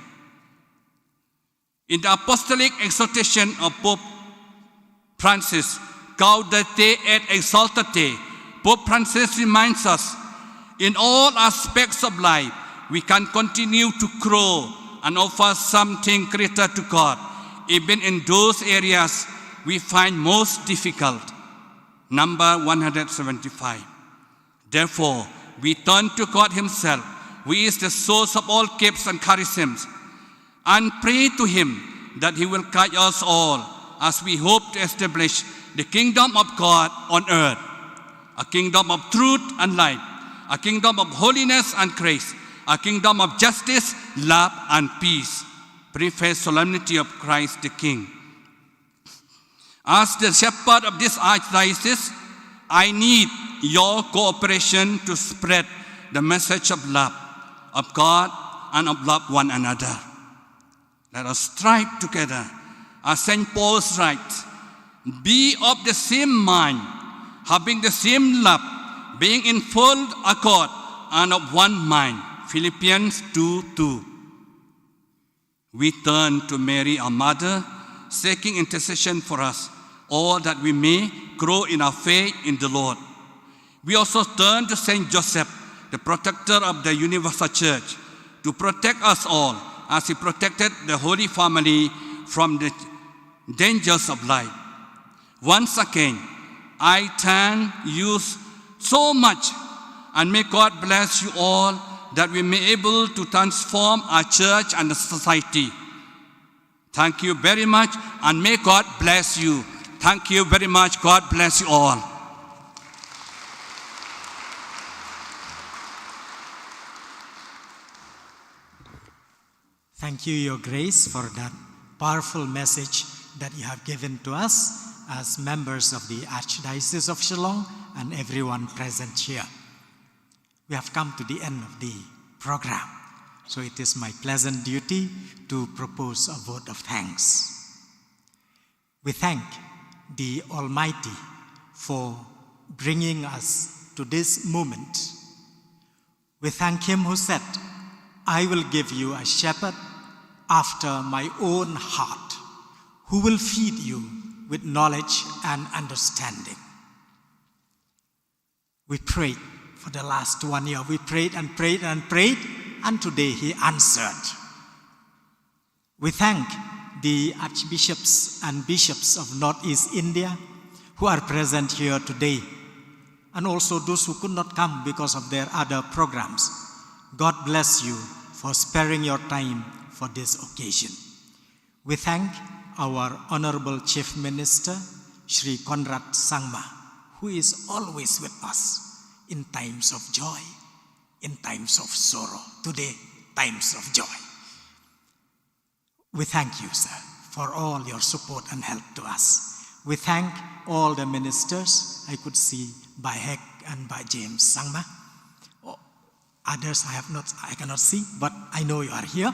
In the apostolic exhortation of Pope Francis, Gaudete et Exsultate, Pope Francis reminds us, in all aspects of life, we can continue to grow and offer something greater to God, even in those areas we find most difficult. number 175. Therefore, we turn to God Himself, who is the source of all gifts and charisms, and pray to Him that He will guide us all as we hope to establish the kingdom of God on earth, a kingdom of truth and light, a kingdom of holiness and grace, a kingdom of justice, love, and peace. Preface Solemnity of Christ the King. As the shepherd of this archdiocese, I need your cooperation to spread the message of love, of God, and of love one another. Let us strive together, as St. Paul's writes, be of the same mind, having the same love, being in full accord and of one mind. Philippians 2:2. We turn to Mary, our mother, seeking intercession for us, all that we may grow in our faith in the Lord. We also turn to Saint Joseph, the protector of the universal church, to protect us all as he protected the Holy Family from the dangers of life. Once again, I thank you so much, and may God bless you all, that we may be able to transform our church and the society. Thank you very much, and may God bless you. Thank you very much. God bless you all. Thank you, Your Grace, for that powerful message that you have given to us as members of the Archdiocese of Shillong and everyone present here. We have come to the end of the program, so it is my pleasant duty to propose a vote of thanks. We thank the Almighty for bringing us to this moment. We thank Him who said, I will give you a shepherd after my own heart, who will feed you with knowledge and understanding. We prayed for the last 1 year. We prayed and prayed and prayed, and today He answered. We thank the archbishops and bishops of Northeast India who are present here today, and also those who could not come because of their other programs. God bless you for sparing your time for this occasion. We thank our Honorable Chief Minister, Shri Conrad Sangma, who is always with us in times of joy, in times of sorrow. Today, times of joy. We thank you, sir, for all your support and help to us. We thank all the ministers. I could see by Hek and by James Sangma. Others I cannot see, but I know you are here.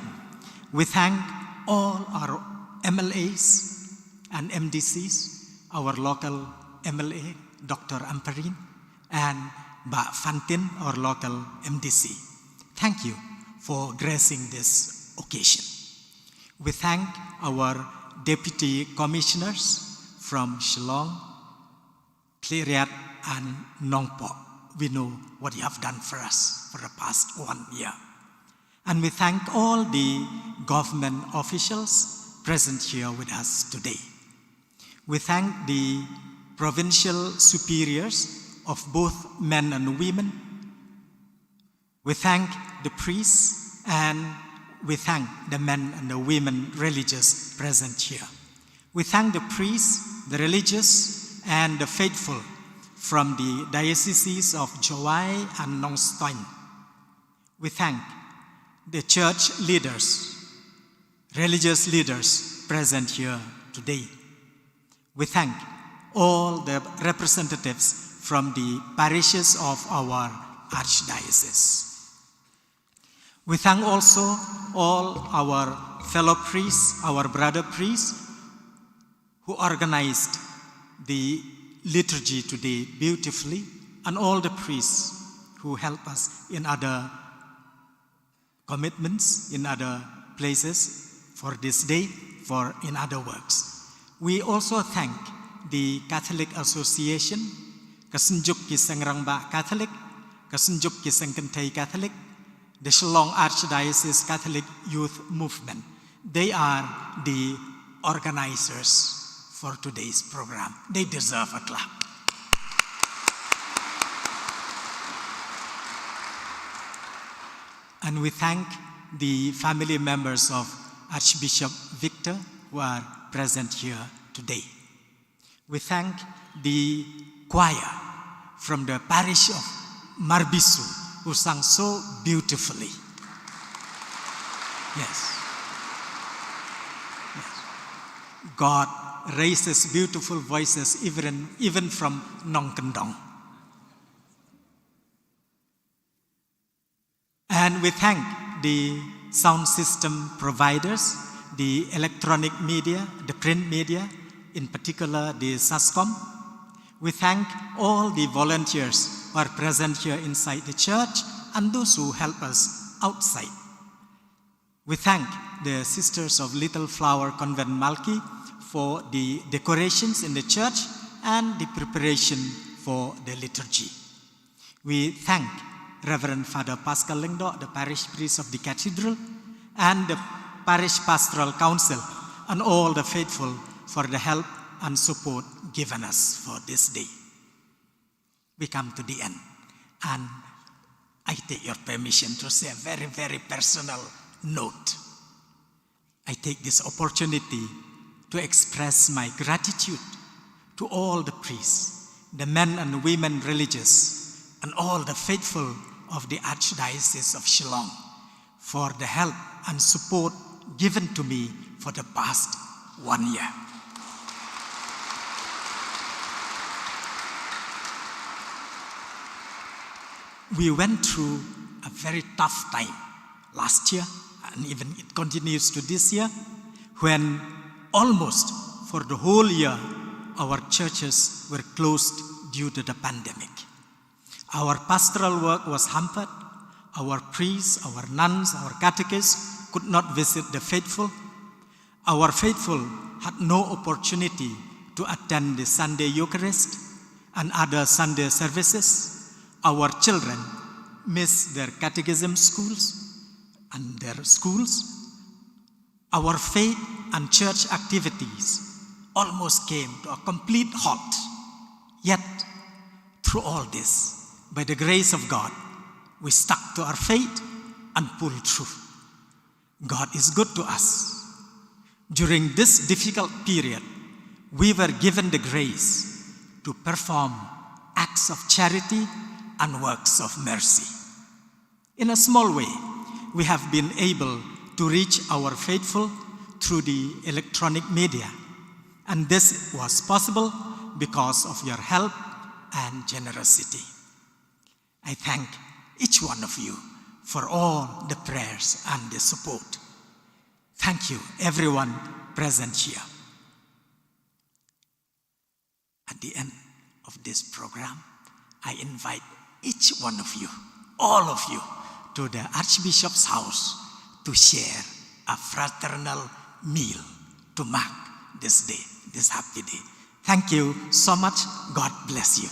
We thank all our MLAs and MDCs, our local MLA, Dr. Amperin, and Ba Fantin, our local MDC. Thank you for gracing this occasion. We thank our deputy commissioners from Shillong, Kliriat, and Nongpo. We know what you have done for us for the past 1 year. And we thank all the government officials present here with us today. We thank the provincial superiors of both men and women. We thank the priests, and we thank the men and the women religious present here. We thank the priests, the religious, and the faithful from the dioceses of Jowai and Nong Stoin. We thank the church leaders, religious leaders present here today. We thank all the representatives from the parishes of our archdiocese. We thank also all our fellow priests, our brother priests, who organized the liturgy today beautifully, and all the priests who help us in other commitments, in other places for this day, for in other works. We also thank the Catholic Association, Kasenjuk Kisang Rangba Catholic, Kasenjuk Kisang Kentay Catholic, the Shillong Archdiocese Catholic Youth Movement. They are the organizers for today's program. They deserve a clap. And we thank the family members of Archbishop Victor who are present here today. We thank the choir from the parish of Marbisu who sang so beautifully. Yes. God raises beautiful voices even from Nong Kendong. And we thank the sound system providers, the electronic media, the print media, in particular the SASCOM. We thank all the volunteers who are present here inside the church and those who help us outside. We thank the Sisters of Little Flower Convent Malki for the decorations in the church and the preparation for the liturgy. We thank Reverend Father Pascal Lingdo, the parish priest of the cathedral, and the parish pastoral council, and all the faithful for the help and support given us for this day. We come to the end, and I take your permission to say a very, very personal note. I take this opportunity to express my gratitude to all the priests, the men and women religious, and all the faithful of the Archdiocese of Shillong for the help and support given to me for the past 1 year. We went through a very tough time last year, and even it continues to this year, when almost for the whole year our churches were closed due to the pandemic. Our pastoral work was hampered. Our priests, our nuns, our catechists could not visit the faithful. Our faithful had no opportunity to attend the Sunday Eucharist and other Sunday services. Our children missed their catechism schools and their schools. Our faith and church activities almost came to a complete halt. Yet, through all this, by the grace of God, we stuck to our faith and pulled through. God is good to us. During this difficult period, we were given the grace to perform acts of charity and works of mercy. In a small way, we have been able to reach our faithful through the electronic media, and this was possible because of your help and generosity. I thank each one of you for all the prayers and the support. Thank you, everyone present here. At the end of this program, I invite each one of you, all of you, to the Archbishop's house to share a fraternal meal to mark this day, this happy day. Thank you so much. God bless you.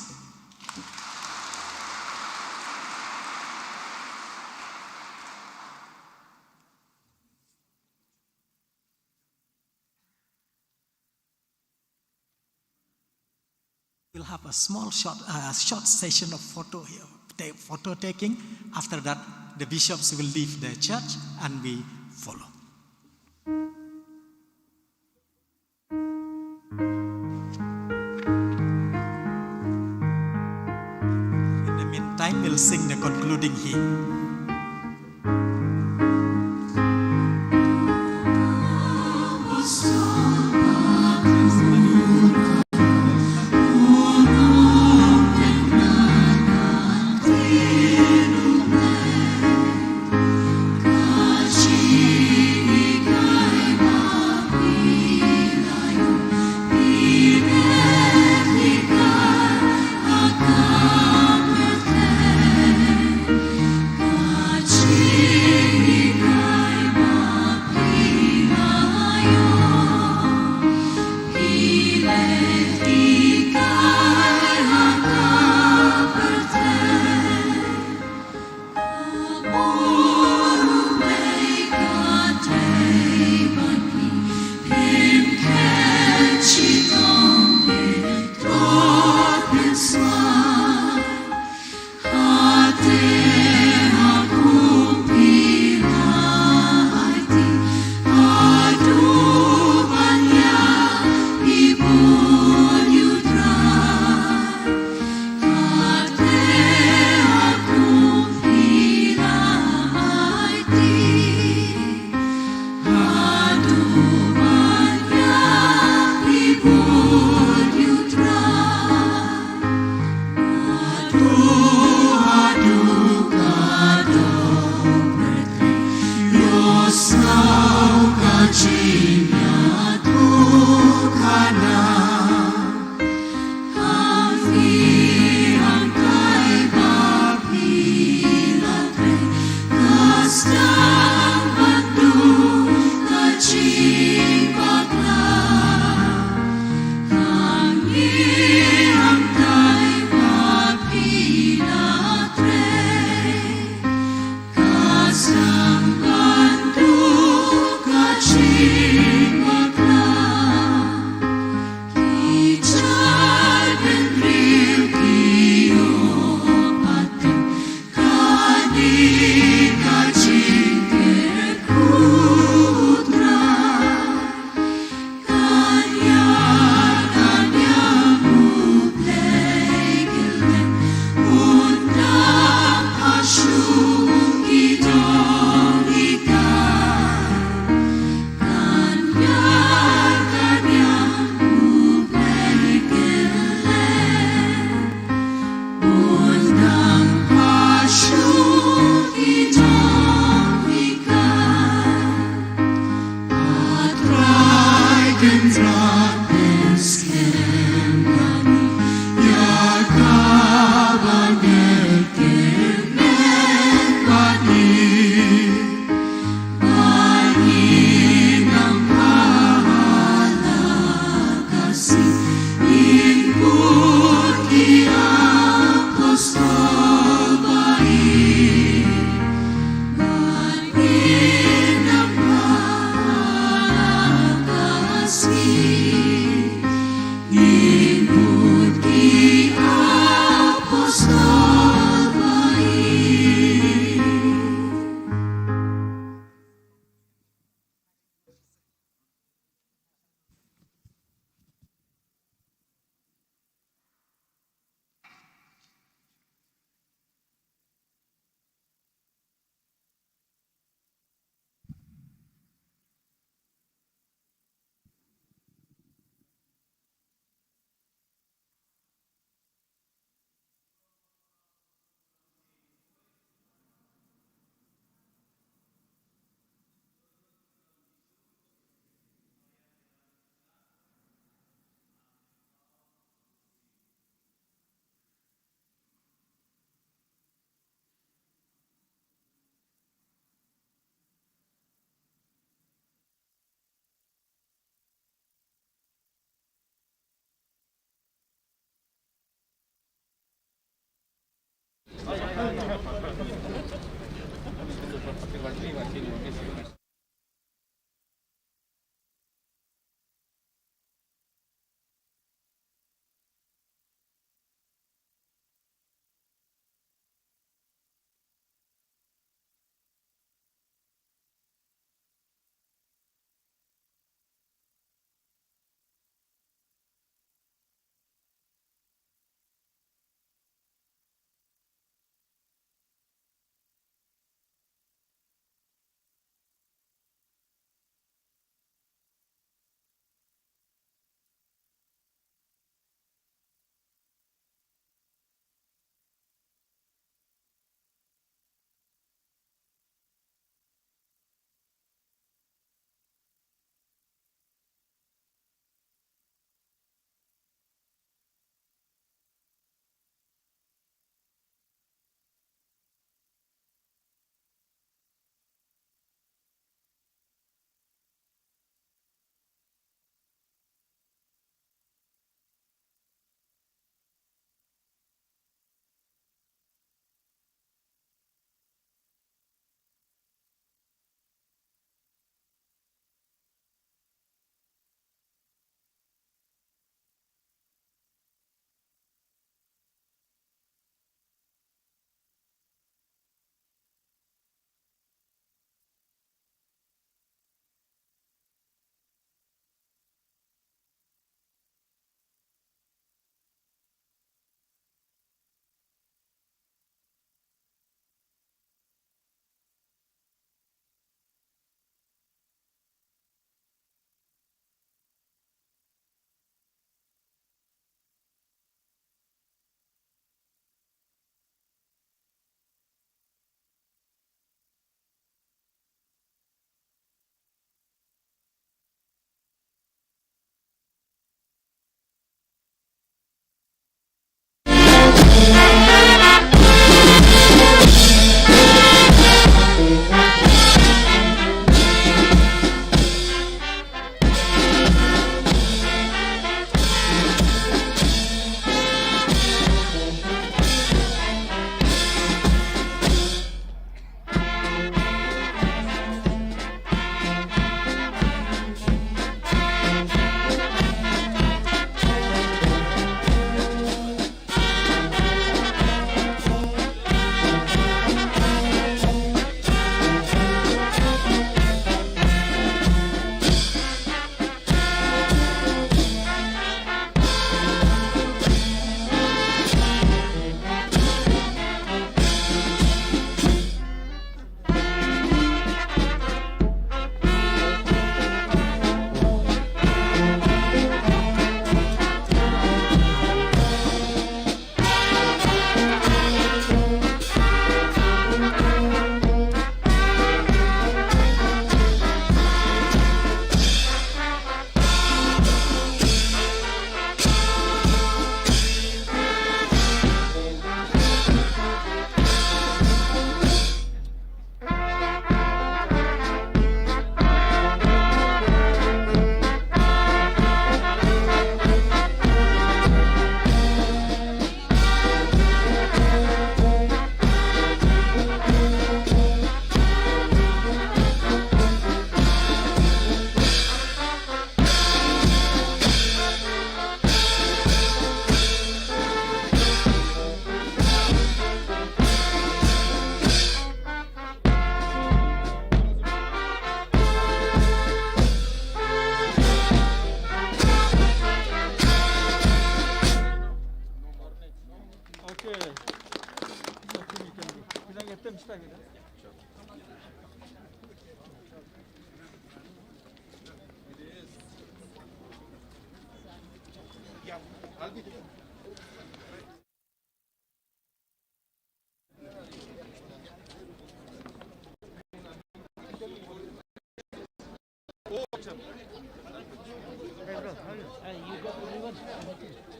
We'll have a small short session of photo taking. After that, the bishops will leave the church and we follow. In the meantime, we'll sing the concluding hymn. God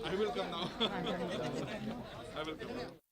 I will come now. I will come now.